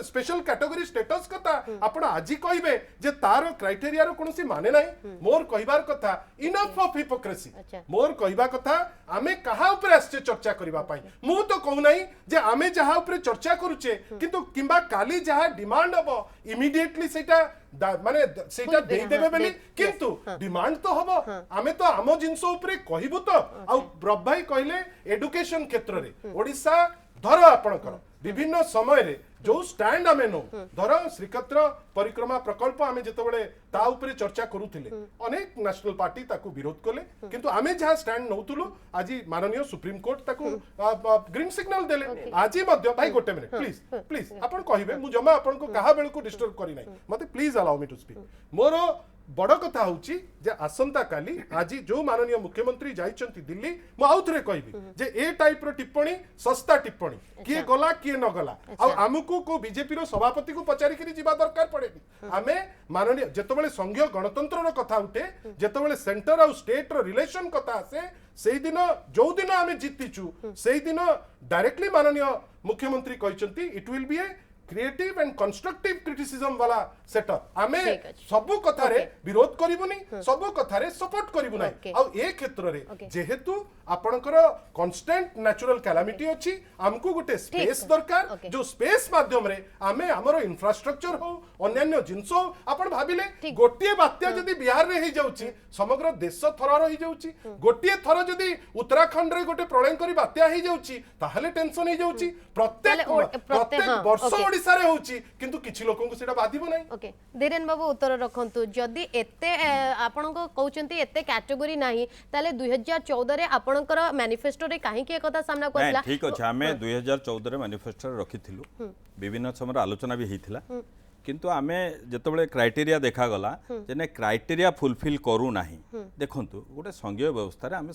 स्पेशल कैटेगरी स्टेटस कथा आपण आजि कहिबे जे तार क्राइटेरिया रो कोनसी माने नाही मोर कहिबार कथा इनफ ऑफ हिपोक्रेसी मोर कहिबा कथा आमे कहा ऊपर आछे चर्चा करिवा पाई मु तो कहू नाही जे आमे जहा ऊपर चर्चा करूचे किंतु किंबा काली जहा डिमांड हबो इमीडिएटली सेटा माने सेटा दे देबे बेली किंतु डिमांड तो हबो आमे तो आमो जिंसो ऊपर कहिबु तो आ ब्रब भाई कहले एडुकेशन क्षेत्र रे ओडिसा धर आपणकर विभिन्न समय रे जो स्टैंड आमे नो धर श्रीक्षेत्र परिक्रमा प्रकल्प आमे जेतबेले ता ऊपर चर्चा करूथिले अनेक नेशनल पार्टी ताकू विरोध कले किंतु आमे जहा स्टैंड नौतुलु आजी माननीय सुप्रीम कोर्ट ताकू ग्रीन सिग्नल देले आजी मध्य भाई गोटे मिनिट प्लीज प्लीज आपण कहिबे मु जमा आपण को कहा बेल को डिस्टर्ब करी नाही मते please allow me to speak मोरो बड़ कथा होची जे आसंता काली आज जो माननीय मुख्यमंत्री जाइचंती दिल्ली मु आउथरे कहबी जे ए टाइप रो टिप्पणी सस्ता टिप्पणी किए गला किए न गला आ हमकु को बीजेपी रो सभापति को पचारि करी जीवा दरकार पड़ेनी आमे माननीय जेतबेले संघीय गणतंत्र रो कथा उठे जेतबेले सेंटर और स्टेट रो रिलेशन कथा आसे सेही दिन जो दिन आमे जीतिचु सेही दिन डायरेक्टली माननीय मुख्यमंत्री कहचंती it will be a creative and constructive criticism वाला सेटअप आमे ठीक अछि। सबु कथारे Okay. विरोध करिबुनी सबु कथारे सपोर्ट करिबु Okay. नै आ ए क्षेत्र रे Okay. जेहेतु आपणकर कांस्टेंट नेचुरल कैलामिटी अछि हमकु गुटे स्पेस ठीक। दरकार Okay. जो स्पेस माध्यम रे आमे हमरो इंफ्रास्ट्रक्चर हो अन्यान्य जिंस हो आपण भाबिले ठीक। गोटिए बात्या जदी बिहार रे हे जाउची समग्र देश थरार हे जाउची गोटिए थर जदी उत्तराखंड रे गोटे प्रलयंकरी बात्या हे जाउची ताहले टेंशन हे जाउची प्रत्येक प्रत्येक हाँ, वर्ष okay. ओडिसा रे होउची किंतु किछि लोकंकु सेटा बाधिबो नै ओके धीरेन बाबू उत्तर रखंतु जदि एते आपण को कहउचंती एते कैटेगरी नाही ताले 2014 रे आपणकर मैनिफेस्टो रे काहे की एकता सामना ନାଇଁ कोसला ଠିକ ଅଛି ଆମେ 2014 ମ୍ୟାନିଫେଷ୍ଟୋରେ ରଖିଥିଲୁ ବିଭିନ୍ନ ସମୟରେ ଆଲୋଚନା ବି ହେଇଥିଲା କିନ୍ତୁ ଆମେ ଯେତେବେଳେ କ୍ରାଇଟେରିଆ ଦେଖାଗଲା ଯେ ନାଇଁ କ୍ରାଇଟେରିଆ ଫୁଲଫିଲ୍ କରୁନାହିଁ ଦେଖନ୍ତୁ ଗୋଟେ ସଂଘୀୟ ବ୍ୟବସ୍ଥାରେ ଆମେ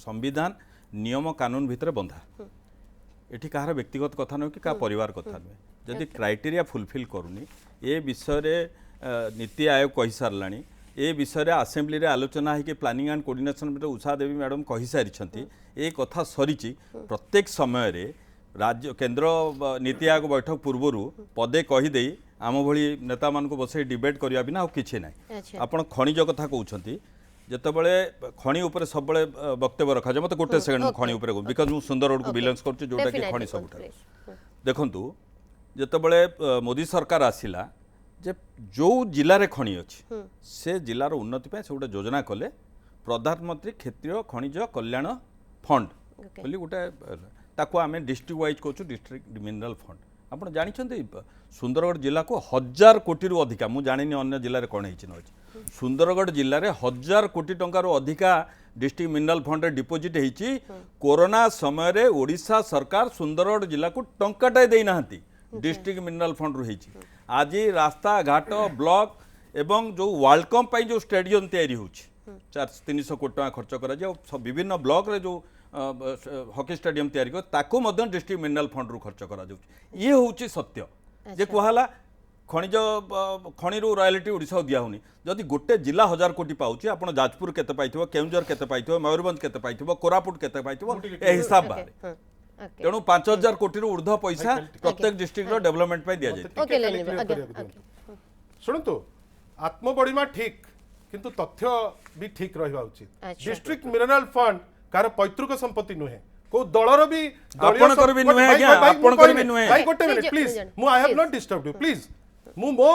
ସମ୍ବିଧାନ ନିୟମ କାନୁନ ଭିତରେ ବନ୍ଧା ଏଠି କାହାର ବ୍ୟକ୍ତିଗତ କଥା ନୁହେଁ କି କାହା ପରିବାର କଥା ନୁହେଁ ଯଦି କ୍ରାଇଟେରିଆ ଫୁଲଫିଲ୍ କରୁନି ଏ ବିଷୟରେ ନୀତି ଆୟୋଗ କହିସାରିଲାଣି ए विषय आसेम्बली रे आलोचना है planning and coordination Usha Devi madam कही सारी ए कथा सरी प्रत्येक समय रे राज्य केंद्र नीति आयोग बैठक पूर्व पदे कहीदे आम भली नेता मान बसई डिबेट करने बिना किसी ना आपड़ खनिज कथा कहते जितेबाला खनि उपर सब वक्तव्य रखा जाए मत गोटे सेकेंड खनि उपर बिकज मु सुंदरगढ़ को बिलोंग्स कर जोटा कि खनि सब देखु जितेबाला मोदी सरकार आसिला जे जो जिले में खनि अच्छी से जिलार उन्नति से गोटे योजना कले प्रधानमंत्री क्षेत्रीय खनिज कल्याण फंड बोली गोटे ताको आम डिस्ट्रिक्ट वाइज कहूँ डिस्ट्रिक्ट मिनरल फंड आप जानते सुंदरगढ़ जिला को 1000 कोटी रु अधिका मुझे जानी अन्य जिले में कौन हो सुंदरगढ़ जिले में 1000 कोटी टंकार अधिका डिस्ट्रिक्ट मिनरल फंड डिपोजिट होती कोरोना समय ओडिशा सरकार सुंदरगढ़ जिला को टंकाटाए देना डिस्ट्रिक्ट मिनरल फंड रु आज रास्ता घाट ब्लॉक एवं जो वर्ल्ड कप जो स्टेडियम तैयारी हो 300 कोटी टका खर्च कर विभिन्न ब्लॉक रे जो हॉकी स्टेडियम तैयारी कर डिस्ट्रिक्ट मिनरल फंड रु खर्च करा ये हूँ सत्य जे कहला खनिज खनि रॉयल्टी ओडिशा दिया होनी जदि गोटे जिला 1000 कोटी पाउची आपण जाजपुर केते पाइथिबो केउंझर केते पाइथिबो मयूरभंज केते पाइथिबो कोरापुट केते पाइथिबो ए हिसाब बारे तेणु 5000 कोटी रु ऊर्ध्व पैसा प्रत्येक डिस्ट्रिक्ट रो डेवलपमेंट पे दिया जाय शुणु आत्मबड़ीमा ठीक किंतु तथ्य भी ठीक रहिबा उचित डिस्ट्रिक्ट मिनरल फंड कार पैतृक संपत्ति नुहे को दलर भी आपणकर भी नुहे आज्ञा आपणकर भी नुहे भाई गोटे मिनिट प्लीज मु I have not disturbed you please मु मो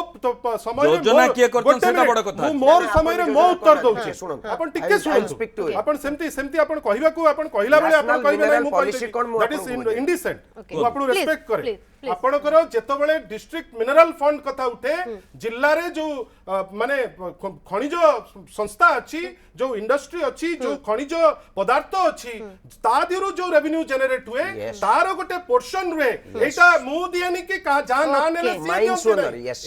समय योजना किए करछन सेटा बड़ कथा मु मोर समय रे मो उत्तर दउची सुनंत आपण टिके सुनंतु आपण सेमती आपण कहिबा को आपण कहिला बेले आपण कहिबे नै मु कहि दैट इज इंडिसेंट मु आपण रेस्पेक्ट करे आपणकर जेतबेले डिस्ट्रिक्ट मिनरल फंड कथा उठे जिल्ला रे जो माने खनिज संस्था अछि जो इंडस्ट्री अछि जो खनिज पदार्थ अछि ता दिरु जो रेवेन्यू जनरेट हुए तार गोटे पोर्शन रे एटा मु दियनी कि का जा ना नेले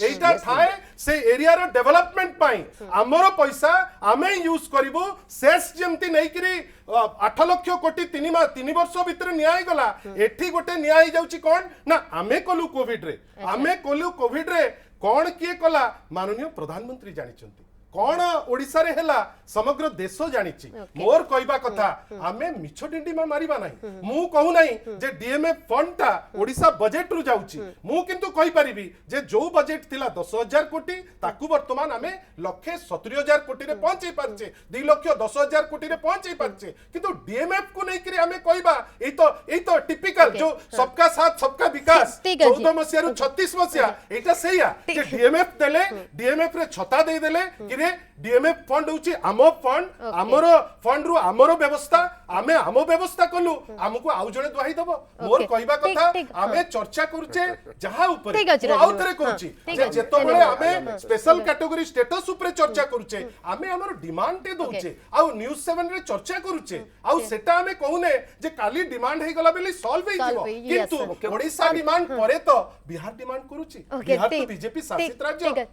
एटा थाए से एरिया रो डेवलपमेंट पाई हमरो पैसा आमे यूज करिवो सेस जेमती नै करी 8 लाख कोटी 3 वर्ष भितर न्याय गला एठी गोटे न्याय जाउची कोन ना आमे कोलु कोविड रे कौन किए कला माननीय प्रधानमंत्री जानिचंती कौन ओडिसा रे हेला समग्र देश जानिची मोर कहबा कथा आमे मिछ डिंडी मा मारिबा नाही मु कहू नाही जे डीएमएफ फंड ता ओडिसा बजेट रु जाउची मु किंतु कहि परिबी जे जो बजेट थिला 10000 कोटी ताकू वर्तमान आमे 1,70,000 कोटी रे पहुंचै पारचे 2,10,000 कोटी रे पहुंचै पारचे किंतु डीएमएफ को नै करी आमे कहबा एई तो टिपिकल जो सबका साथ सबका विकास 14 मसिया रु 36 मसिया एटा सेया जे डीएमएफ देले डीएमएफ रे छता दे देले कि डीएमएफ फंड होची आमो फंड आमरो फंड रु आमरो व्यवस्था आमे आमो व्यवस्था कलु हमकु आउ जणे दुहाई दबो मोर कहबा कथा आमे चर्चा करूचे जहा ऊपर आउ थरे करूची जे जेतो बळे आमे स्पेशल कैटेगरी स्टेटस ऊपर चर्चा करूचे आमे हमरो डिमांड ते दोचे आउ न्यूज़ 7 रे चर्चा करूचे आउ सेटा आमे कहूने जे काली डिमांड हे गला बेली सॉल्व हे जिवो किंतु ओडिसा डिमांड करे तो बिहार डिमांड करूची बिहार तो बीजेपी शासित राज्य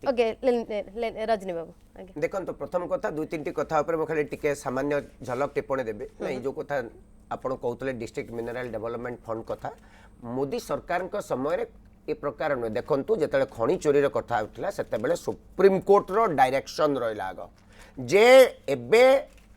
ओके देखो तो प्रथम कथा 2-3 कथा ऊपर खाली टिके सामान्य झलक टिप्पणी देबे नहीं जो कथा आपण कहतले डिस्ट्रिक्ट मिनरल डेवलपमेंट फंड कथा मोदी सरकार का समय रे ए प्रकार न देखंतु जेतले खनि चोरी रे कथा उठला सेते बेले सुप्रीम कोर्ट रो डायरेक्शन रहिला आगो जे एबे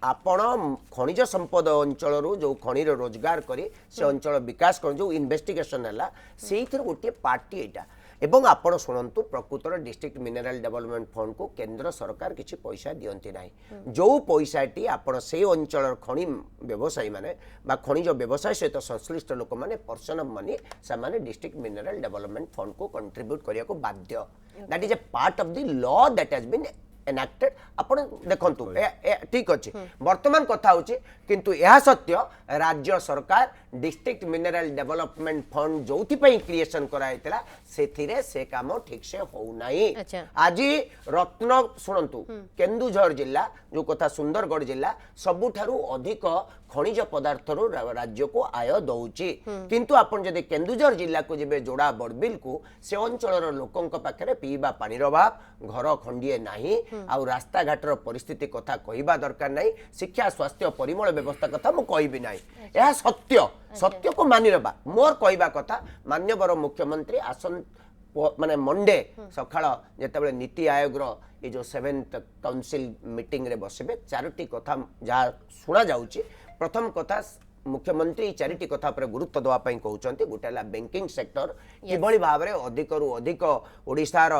आपण खनिज संपद अंचल जो खनिर रोजगार करी से अंचल विकास कर जो इन्वेस्टिगेशन है से गोटे पार्टी एटा एवं आपण शुणु प्रकृतर डिस्ट्रिक्ट मिनरल डेवलपमेंट फंड को केंद्र सरकार किसी पैसा दियंती नहीं जो पैसाटी आपण से अंचल खनि व्यवसायी माने बा खनिज व्यवसाय सहित संश्लिष्ट लोक माने पर्सन ऑफ मनी से डिस्ट्रिक्ट मिनरल डेवलपमेंट फंड को कंट्रीब्यूट करिया को बाध्य that is a part of the law that has been enacted आपण देखंतु ठीक अच्छे वर्तमान कथा होची किंतु यह सत्य राज्य सरकार डिस्ट्रिक्ट मिनरल डेवलपमेंट फंड जोथि पई क्रिएशन कराइतला सेथिरे से काम ठीक से हो नाही आज रत्न सुनंतु केन्दुझर जिला जो कथा सुंदरगढ़ जिला सबुठारु अधिक खनिज पदार्थ राज्य को आय दौची किंतु आपण जदि केन्दुझर जिला को जेबे जोड़ा बड़बिल को से अंचल लोकों पाखे पीवा पानीर अभाव घर खंडिए नाही आउ रास्ता घाटर परिस्थिति कथा कहवा दरकार नहीं शिक्षा स्वास्थ्य परिमल व्यवस्था कथा मु कहबी नाही यह सत्य सत्य को मानि रबा मोर कहवा कथा माननीय मुख्यमंत्री आसन माने मंडे सकाळ जेतेबेले नीति आयोग ये जो 7th काउंसिल मीटिंग रे बसबे चारोटी कथा जहाँ शुणा जाउची प्रथम कथा मुख्यमंत्री चारिटी कथा पर गुरुत्व दवा पई कहउचंती गोटेला बैंकिंग सेक्टर किभली भाव रे अधिक रु अधिक ओडिसार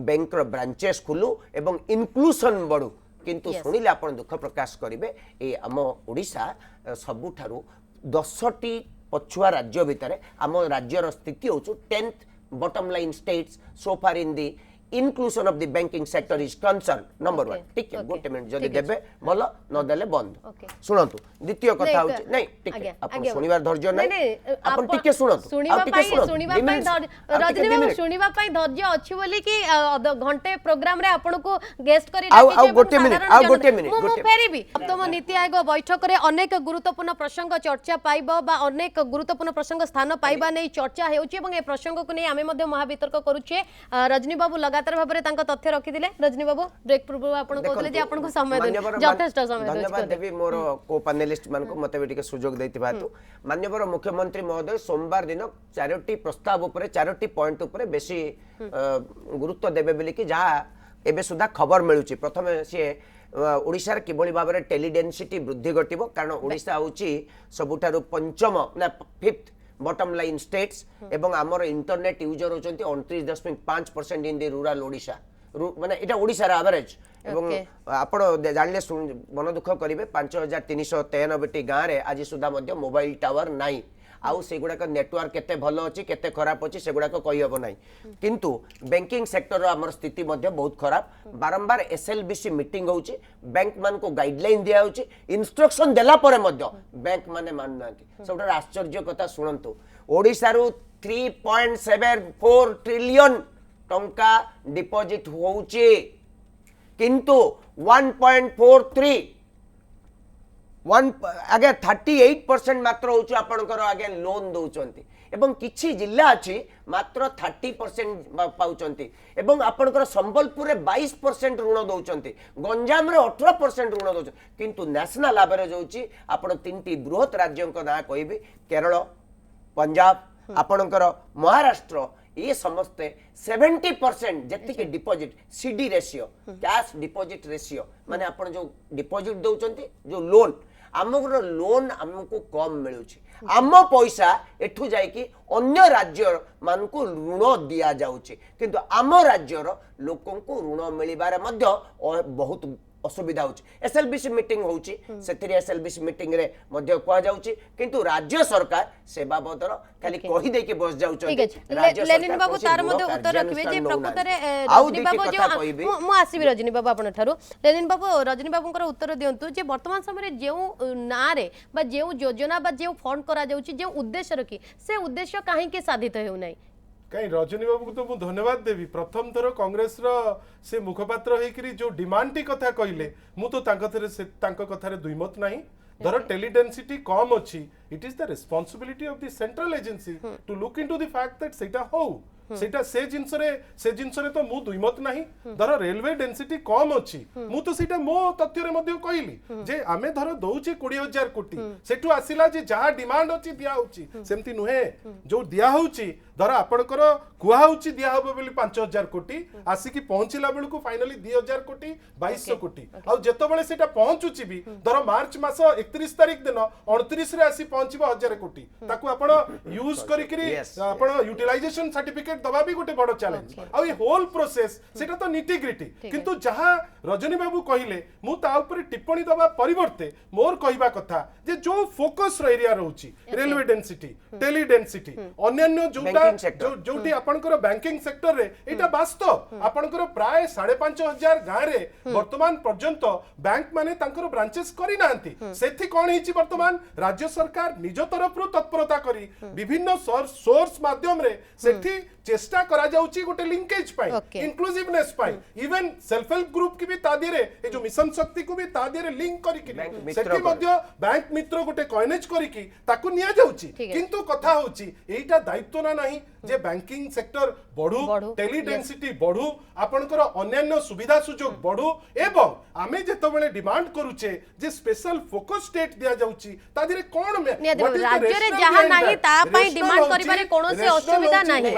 बैंक रो ब्रांचेस खुलू एवं इनक्लूजन बढ़ू किंतु सुनिले आपण दुख प्रकाश करिवे ए आम ओडिसा सबुठारु 10टी पछुआ राज्य भितरे आम राज्यर स्थिति होचु 10th bottom line states so far in the inclusion of the banking sector is concerned number 1 ठीक है गोटे मिनिट जदी देबे भलो न देले बंद सुनंतु द्वितीय कथा होची नहीं ठीक है आपण सुनिवार धैर्य नहीं आपण ठीक है सुनंतु सुनिबा पई रजनी बाबू सुनिबा पई धैर्य अछि बोली कि घंटे प्रोग्राम रे आपण को गेस्ट करी आ गोटे मिनिट मु फेरीबी सप्तम नीति आयोग बैठक रे अनेक गुरुत्वपूर्ण प्रसंग चर्चा पाइबो बा अनेक गुरुत्वपूर्ण प्रसंग स्थान पाइबा नै चर्चा हेउची एवं ए प्रसंग को नै आमे मध्ये महावितर्क करूछे रजनी बाबू लगातार भाबरे तांका तथ्य रखि दिले रजनी बाबू ब्रेक पूर्व आपण कहले जे आपण को समय दे यथेष्ट समय धन्यवाद देवी मोर को पैनलिस्ट मान को मते बेटिके सुजोग दैतिबा हेतु माननीय मुख्यमंत्री महोदय सोमवार दिन 4टी प्रस्ताव ऊपर 4टी पॉइंट ऊपर बेसी गुरुत्व देबे बोली कि जहा एबे सुधा खबर मिलुची प्रथम से ओडिशार किभली भाबरे टेलीडेंसिटी वृद्धि घटिबो कारण ओडिशा होची सबुठारु पंचम ना 5th बॉटम लाइन स्टेट्स एवं आमर इंटरनेट यूजर होचंती 29.5% इन द रूरल ओडिशा माने एटा ओडिसा रा एवरेज एवं आपण जानले मन दुख करिवे 5393 टी गां रे आज सुधा मध्य मोबाइल टावर नाही आउ सेगुडा का नेटवर्क केते भलो अछि केते खराब अछि सेगुडा को कहि हबो नाही किंतु बैंकिंग सेक्टर हमर स्थिति मध्य बहुत खराब बारंबार एसएलबीसी मीटिंग होउची बैंक मान को गाइडलाइन दिया होउची इंस्ट्रक्शन देला परे मध्य बैंक माने मान नांती सबटा आश्चर्य कथा सुनंतु ओडिसा रु 3.74 ट्रिलियन टंका डिपॉजिट होउची किंतु 1.43 आगे 38% मात्र होउची आपनकर आगे लोन दउचंती एवं किछि जिल्ला अछि मात्र 30% पाउचंती एवं आपनकर संबलपुर रे 22% ऋण दउचंती गंजाम रे 18% ऋण दउचंती किंतु नेशनल एवरेज होउची आपण तीनटी बृहत राज्यक ना कहबी केरल पंजाब आपनकर महाराष्ट्र ये समस्ते 70% जति के deposit CD ratio cash deposit ratio माने आपण जो डिपॉजिट दउचंती जो लोन आमर लोन आमको कम मिलुची आम पैसा एठू जाई कि अन्य राज्य मान को ऋण दिया जाउची किंतु आम राज्यर लोकों को ऋण मिलिबारे मध्य बहुत असुविधा होची एसएलबीसी मीटिंग होची सेथिरे एसएलबीसी मीटिंग रे मध्य कोआ जाउची किंतु राज्य सरकार से बाबतर खाली कहि दे के बस जाउची राज्य लेनिन बाबू तार मध्य उत्तर रखिबे जे प्रकृत रे रजनी बाबू जे मु आसीबी रजनी बाबू आपण थारु लेनिन बाबू रजनी बाबूंकर उत्तर दियंतु जे वर्तमान समय रे जेउ ना रे बा जेउ योजना बा जेउ फंड करा जाउची जे उद्देश्य रखी से उद्देश्य काहे के साधित हेउ नै कहीं रजनी बाबू को तो मुझे धन्यवाद देवी प्रथम थर कांग्रेस से मुखपात्र होकरी जो डिमांड टी कथा कहले मु तो कथार दुईमत नहीं धर टेलीडेंसिटी कम अच्छी it is the responsibility of the central agency to look into the fact that सेटा हो सेटा से जिनस रे तो मु दुईमत नहीं धर रेलवे डेंसिटी कम अच्छी मु तो सेटा मो तथ्य रे मध्य कहली जे आमे धर दउची 20,000 कोटी सेटू आसिला जे जहा डिमांड अछि दिया होची सेमती नुहे जो दिया होची धर आपणकर कुहाउची दिया हबो बोली 5000 कोटी आसिकी पहुंचला बेलू फाइनली 2000 कोटी 2200 कोटी आ जेतबेले सेटा पहुंचुची भी धर मार्च मास 31 तारिख दिन 29 रे आसी पहुंचबो 1000 कोटी ताकू आपण यूज करिकरी आपण यूटिलाइजेशन सर्टिफिकेट दबा भी गोटे बड़ चैलेंज आ ये होल प्रोसेस सेटा तो निटिग्रिटी किंतु जहां रजनी बाबू कहिले मु ता ऊपर टिप्पणी दबा परिवर्ते मोर कहिबा कथा जे जो फोकस एरिया रहउची रेलवे डेंसिटी टेली डेंसिटी अन्य जोटा जोटी आपनकर बैंकिंग सेक्टर रे एटा वास्तव आपनकर प्राय 5500 गां रे वर्तमान पर्यंत बैंक माने तांकर ब्रांचेस करी नांती सेथि कोन हिची वर्तमान राज्य सरकार निज तरफ रु तत्परता करी विभिन्न सोर्स माध्यम रे सेथि चेष्टा करा जाउची गोटे लिंकेज पाई इंक्लूसिवनेस पाई इवन सेल्फ हेल्प ग्रुप की भी ता दिरे ए जो मिशन शक्ति को भी ता दिरे लिंक करी कि सेथि मध्य बैंक मित्र गोटे कॉइनेज करी कि ताकू निया जाउची किंतु कथा होची एटा दायित्व ना नाही जे बैंकिंग सेक्टर बढ़ू टेली डेंसिटी बढ़ू आपनकर अन्य सुविधा सुजोग बढ़ू एवं आमे जेतबेले डिमांड करूचे जे स्पेशल फोकस स्टेट दिया जाउची ता दिरे कोन में राज्य रे जहां नाही ता पई डिमांड करिबारे कोनोसे असुविधा नाही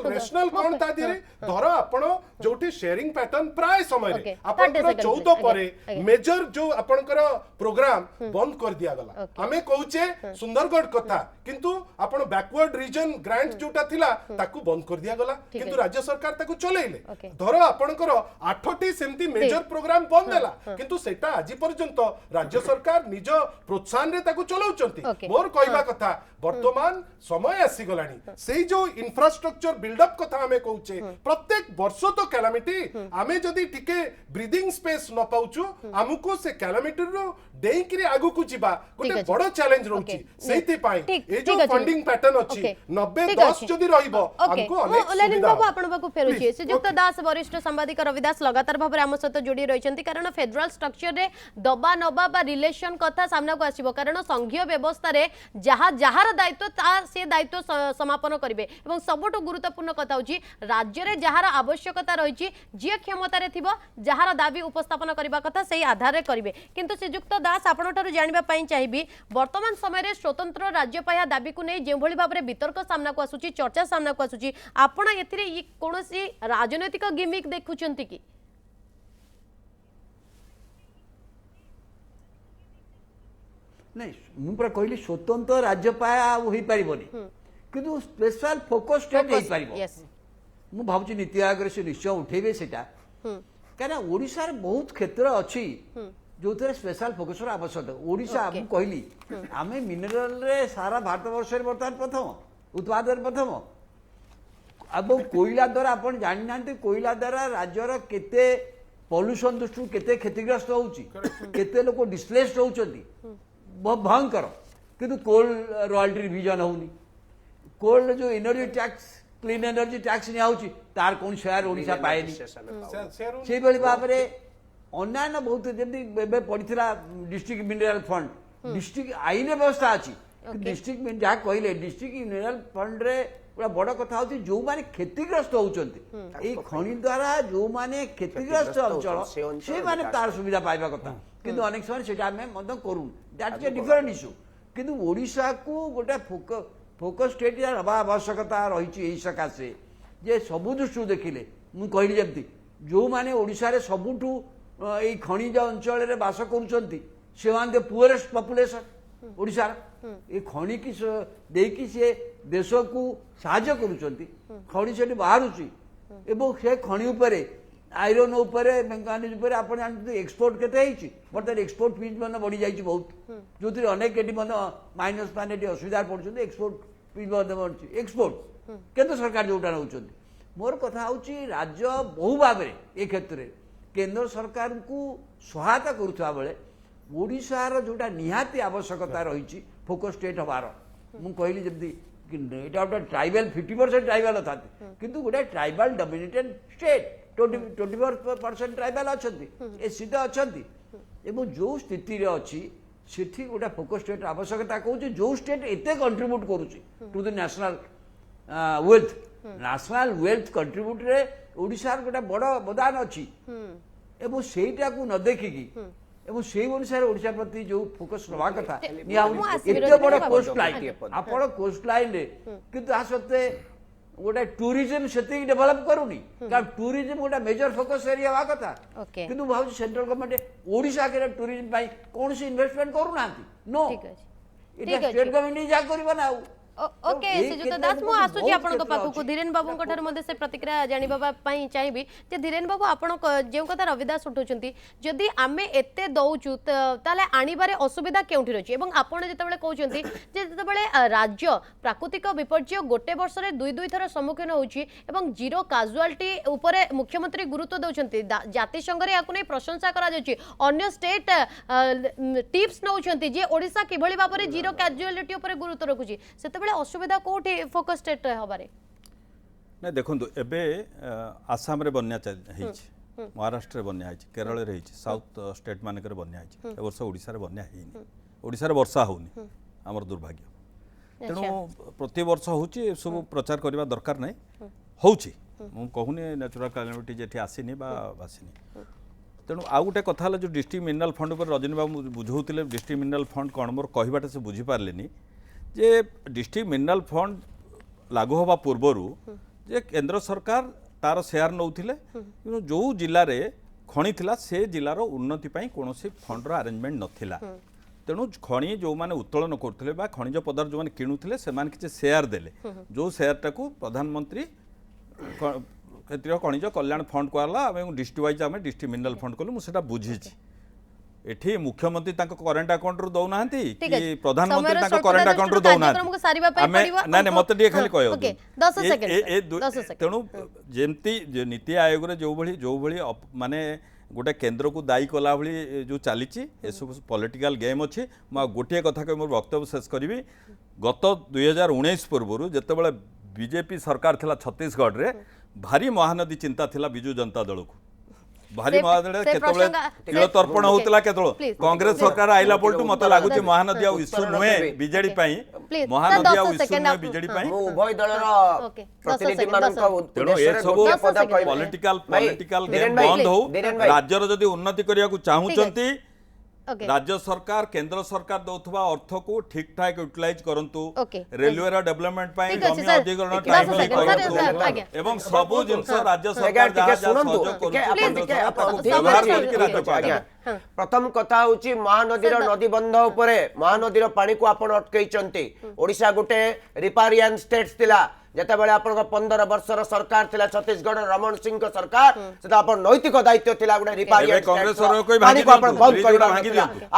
रेशनल कोन ता दिरे धर आपण जोठी शेयरिंग पैटर्न प्राय समय रे आपनकर 14 परे मेजर जो आपनकर प्रोग्राम बंद कर दिया गला हमें कहूचे सुंदरगढ़ कथा किंतु आपण बैकवर्ड रीजन ग्रांट जोटा थिला ताकू बंद कर दिया गला किंतु राज्य सरकार ताकू चलेइले धर आपनकर 8टी सेमती मेजर प्रोग्राम बंद देला किंतु सेटा आजि पर्यंत राज्य सरकार निज प्रोत्साहन रे ताकू चलाउचंती मोर कहबा कथा वर्तमान समय आसी गलानी सेई जो इंफ्रास्ट्रक्चर बिल्डअप कथा हमें कहूचे प्रत्येक वर्ष तो कैलामिटी आमे जदी टिके ब्रीदिंग स्पेस न पाउचु हमको से कैलामिटी रो डेइकरी आगु को जिबा गोटे बड़ चैलेंज रहउची सेति पाई ए जो फंडिंग पैटर्न अछि 90 10 जदी रहिबो हमको अनेक लेनिन बाबू आपण बाकू फेरुची सुजुक्त दास वरिष्ठ संवाददाता रविदास लगातार भाव रे हम सहित जोडी रहिसंती कारण फेडरल स्ट्रक्चर रे दबा नबा बा रिलेशन कथा सामना को आसीबो कारण संघीय व्यवस्था रे जहार दायित्व ता से दायित्व समापन करिवे एवं सबटो गुरुत्वपूर्ण कथा होची राज्य रे जहार आवश्यकता रहिची जे क्षमता रे थिबो जहार दाबी उपस्थापन करबा कथा सेही आधार रे करिवे किंतु सुजुक्त दास आपण ठारू जानिबा पई चाहिबी वर्तमान समय रे स्वतंत्र राज्य पाया दाबी को नै जे भली भाव रे वितर्क सामना को आसुची चर्चा सामना को आसुची आपण एथिरे कोनोसी राजनैतिक गिमिक देखुचंती की नहीं मु पूरा कहली स्वतंत्र राज्य पाया होई परिबोनी किंतु स्पेशल फोकस स्टेट होई परिबो मु भाबुची नीति आयोग रे से निश्चय उठेबे सेटा काना ओडिसा रे बहुत क्षेत्र अछि जो थे स्पेशल फोकस आवश्यकता ओडिशा मु कहली आमे मिनरल रे सारा भारत वर्ष रे वर्तमान प्रथम उत्पादन प्रथम अब कोयला द्वारा अपन जानि नांते कोयला द्वारा राज्यर केते पॉल्यूशन दृष्टि केते क्षतिग्रस्त होउची केते लोक डिस्प्लेस्ड होउचंती बहुत भयंकर किंतु कोल रॉयल्टी रिविजन होनी कोल जो energy tax clean energy tax निया होची तार कोन शेयर ओडिशा पाएनी से बली भाव रे अन्यान्य बहुत जल्दी पड़ता डिस्ट्रिक्ट मिनरल फंड डिस्ट्रिक्ट आईन व्यवस्था अच्छी डिस्ट्रिक्ट जहाँ कहले डिस्ट्रिक्ट मिनरल फंड रे पूरा बड़ कथा होती जो माने क्षतिग्रस्त होउचंती खनि द्वारा जो माने क्षतिग्रस्त अंचल से माने तार सुविधा पाइबा कथा किंतु अनेक समय सेटा हमें मत करू that is a different issue किंतु ओडिशा को गोटे फोकस स्टेट हवा आवश्यकता रही यही सकाशे जे सबु दृष्टि देखिले मु कहली जमती जो माने ओडिशा रे सबुठू এই খনিজ অঞ্চলের বাস করুଛନ୍ତି ସେମାନେ ପୁଅରେଷ୍ଟ ପପୁଲେସନ ଓଡ଼ିଶାର এই ଖଣି କି ଦେଇକି ସେ ଦେଶକୁ ସାହାଯ୍ୟ କରୁଛନ୍ତି ଖଣି ସେଠି ବାହାରୁଛି ଏବଂ ସେ ଖଣି ଉପରେ ଆଇରନ୍ ଉପରେ ମ୍ୟାଙ୍ଗାନିଜ ଉପରେ ଆପଣ ଜାଣିଛନ୍ତି ଏକ୍ସପୋର୍ଟ କେତେ ହେଇଛି ବର୍ତ୍ତମାନ ଏକ୍ସପୋର୍ଟ ଫିଜ୍ ମଧ୍ୟ ବଢ଼ି ଯାଇଛି ବହୁତ ଯେଉଁଥିରେ ଅନେକ ଏଠି ମଧ୍ୟ ମାଇନସ୍ ମାନେ ଏଠି ଅସୁବିଧାରେ ପଡ଼ୁଛନ୍ତି ଏକ୍ସପୋର୍ଟ ଫିଜ୍ ମଧ୍ୟ ବଢ଼ୁଛି ଏକ୍ସପୋର୍ଟ କେନ୍ଦ୍ର ସରକାର ଯେଉଁଟା ନେଉଛନ୍ତି ମୋର କଥା ହେଉଛି ରାଜ୍ୟ ବହୁ ଭାବରେ ଏ କ୍ଷେତ୍ରରେ केंद्र सरकार को सहायता करुवा बेले ओडिशार जोटा निहाती आवश्यकता रही फोकस स्टेट हबार मु कहली जमी यहाँ गोटे ट्राइबल 50% ट्राइबल था किंतु गोटे ट्राइबल डोमिनेटेड स्टेट 24% ट्राइबल अच्छा एससी तो अच्छा जो स्थिति अच्छी सेठी गोटे फोकस स्टेट आवश्यकता कहूँ जो स्टेट एते कंट्रीब्यूट करुच्ची to the national wealth contribute रे ओडिशार गोटे बड़ अवदान अच्छी एवं सेटा को न देखिकी এবং সেই অনুসারে ওড়িশা প্রতি যে ফোকস নেওয়া কথা ମୁଁ ଆସିବି এত ରଜନୀ বড় ବାବୁ। কোস্ট লাইন ଆପଣ কোস্ট লাইনে কিন্তু ଆ ସତ୍ତ୍ୱେ ଗୋଟେ ଟୁରିଜମ ସେତିକି ଡେଭଲପ କରୁନି କାରଣ ଟୁରିଜମ ଗୋଟେ ମେଜର ଫୋକସ ଏରିଆ ହେବା କଥା Okay. କିନ୍ତୁ ମୁଁ ଭାବୁଛି ସେଣ୍ଟ୍ରାଲ ଗଭର୍ଣ୍ଣମେଣ୍ଟ ଓଡ଼ିଶା ଟୁରିଜମ ପାଇଁ କୌଣସି ଇନଭେଷ୍ଟମେଣ୍ଟ କରୁନାହାନ୍ତି नो ଠିକ ଅଛି এটা ଠିକ ଷ୍ଟେଟ ଅଛି ଗଭର୍ଣ୍ଣମେଣ୍ଟ ଯାହା କରିବ ନା ଆଉ ओके श्रीजुत दास मु आसुची आपनक पाखु धीरेन बाबू ठार मध्य से प्रतिक्रिया जानिबा पई चाहिबी जे धीरेन बाबू आपण जे कथा रविदास उठुचंती जदि आमे एते दउचु ताले आनिबारे असुविधा केउठी रहची एवं आपण जेतेबेले कहउचंती जे जेतेबेले राज्य प्राकृतिक विपर्य गोटे वर्ष रे दुई दुई थर सम्मुखीन होउची एवं जीरो काजुअलिटी ऊपरे मुख्यमंत्री गुरुत्व दउचंती जाति संघ रे याकु नै प्रशंसा करा जाउची अन्य स्टेट टिप्स नउचंती जे ओडिसा किभଳି भाबरे जीरो काजुअलिटी ऊपरे गुरुत्व रखुची सेतेबेले असुविधा कोठी फोकस स्टेट रे हबारे ना देखो एबे आसाम रे बन्या महाराष्ट्र रे बन्या केरल रे साउथ स्टेट मानक रे बन्या ए वर्ष ओडिसा रे बन्या हेनी ओडिसा रे वर्षा होनी हमर दुर्भाग्य तेणु प्रति वर्ष होची सब प्रचार करबा दरकार नै होची मु कहूनी नेचुरल कैलामिटी जेठी आसीनी बा आसीनी तेणु आउ गोटे कथा जो डिस्ट्रिक्ट मिनरल फंड पर रजनी बाबू बुझौतिले डिस्ट्रिक्ट मिनरल फंड कौन मोर कहबाटा से बुझी पारलेनी जे डिस्ट्रिक्ट मिनरल फंड लागू होगा पूर्वर जे केंद्र सरकार तार शेयर नौथिले किंतु जो जिले में खणी थिला से जिलार उन्नति पाई कौन फंडर आरेंजमेंट नथिला तेणु खणी जो मैंने उत्तोलन करते खनिज पदार्थ जो मैंने किणुले से किसी शेयर देले जो शेयर टाक प्रधानमंत्री क्षेत्रीय खनिज कल्याण फंड कहला डिस्ट्रिक्ट वाइज आम डिस्ट्रिक्ट मिनरल फंड कलु मुझे बुझी एठी मुख्यमंत्री तांको करंट अकाउंट रु दौनाहांती कि प्रधानमंत्री तांको करंट अकाउंट रु दौनाहांती आमे ना ना मते दिए खाली कहयो ओके 10 सेकंड तेणु जेमती नीति आयोग रे जो भली माने गोटे केंद्र को दायी कला भली जो चली सब पॉलिटिकल गेम अच्छी मैं गोटे कथा कह मोर वक्तव्य शेष करी गत 2019 पूर्व जितेबाला बीजेपी सरकार थिला छत्तीसगढ़ रे भारी महानदी चिंता थिला बिजू जनता दल को भारी महानदी केतबले तिल तर्पण होतला केतबल कांग्रेस सरकार आइला बोलटू मते लागुची महानदी आ इश्यू नुहे बीजेडी पई महानदी आ इश्यू नुहे बीजेडी पई उभय दलर प्रतिनिधि मानक तेणु ए सब पॉलिटिकल गेम बंद हो राज्यर जदि उन्नति करिया को चाहूचंती राज्य सरकार केंद्र सरकार दौथुवा अर्थ को ठीक ठाक यूटिलाइज करंतु रेलवे रा डेवलपमेंट पाई जमी अधिग्रहण टाइम करंतु एवं सब जिंस राज्य सरकार जहा सहयोग करंतु प्रथम कथा होची महानदीर नदी बंध उपरे महानदीर पानी को आपण अटकैचंती ओडिशा गोटे रिपारियन स्टेट्स थिला जेतेबेले आपण 15 वर्षर सरकार थिला छत्तीसगढ़ रमन सिंह को सरकार सेता आपण नैतिक दायित्व थिला गुडे रिपारियन कांग्रेस सरकार कोई पानी को आपण बंद करबा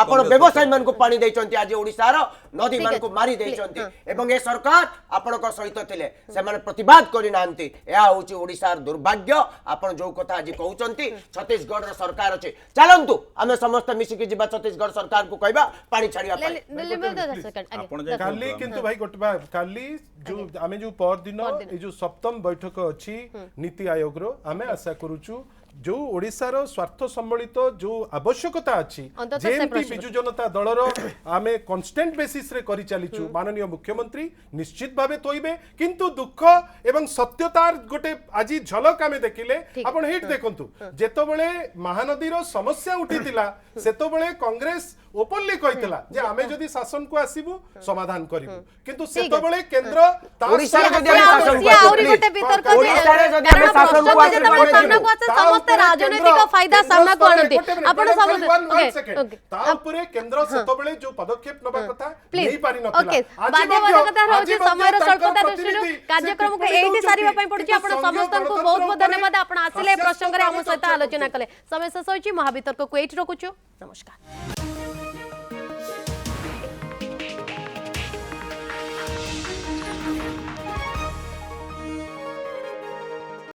आपण व्यवसाय मान को पानी दैचंती आज ओडिसा रो नदी मान को मारी दैचंती एवं ए सरकार आपण को सहित थिले से माने प्रतिवाद करि नांती या होची ओडिसा रो दुर्भाग्य आपण जो कथा आज कहउचंती छत्तीसगढ़ रो सरकार अछि चलंतु हमें समस्त मिसी के जिबा छत्तीसगढ़ सरकार को कहबा पानी छाड़िया काली किंतु भाई गोटबा काली जो आमे जो पर दिन ए जो सप्तम बैठक अछि नीति आयोग रो आमे आशा करूछु जो ओडिसा रो स्वार्थ सम्मिलित जो आवश्यकता अछि जेमती बिजु जनता दल रो आमे कांस्टेंट बेसिस रे करि चलीछु माननीय मुख्यमंत्री निश्चित भाबे तोइबे किंतु दुख एवं सत्यतार गोटे आजि झलक आमे देखिले आपण हेट देखंतु जेतबेले महानदी रो समस्या उठितिला सेतबेले कांग्रेस ओपनली कहितला जे आमे जदि शासन को आसीबु समाधान करिबु किंतु सेतबेले केंद्र ओडिसा रे जदि शासन को आउरी गोटे वितर्क जे ओडिसा रे जदि शासन को आसीबु समस्त राजनीतिक फायदा सामना को आनंदी आपण समस्त ता ऊपर केंद्र सेतबेले जो पदक्षेप नबा कथा नहीं पारि नथिला ओके बाध्यबाधकता रहउची समय रो स्वल्पता दृष्टिरु कार्यक्रम को एठी सारिबा पई पडुची आपण समस्त को बहुत बहुत धन्यवाद आपण आसिले प्रसंग रे हम सहित आलोचना कले समय शेष होईची महावितर्क को एठी रखुछु नमस्कार।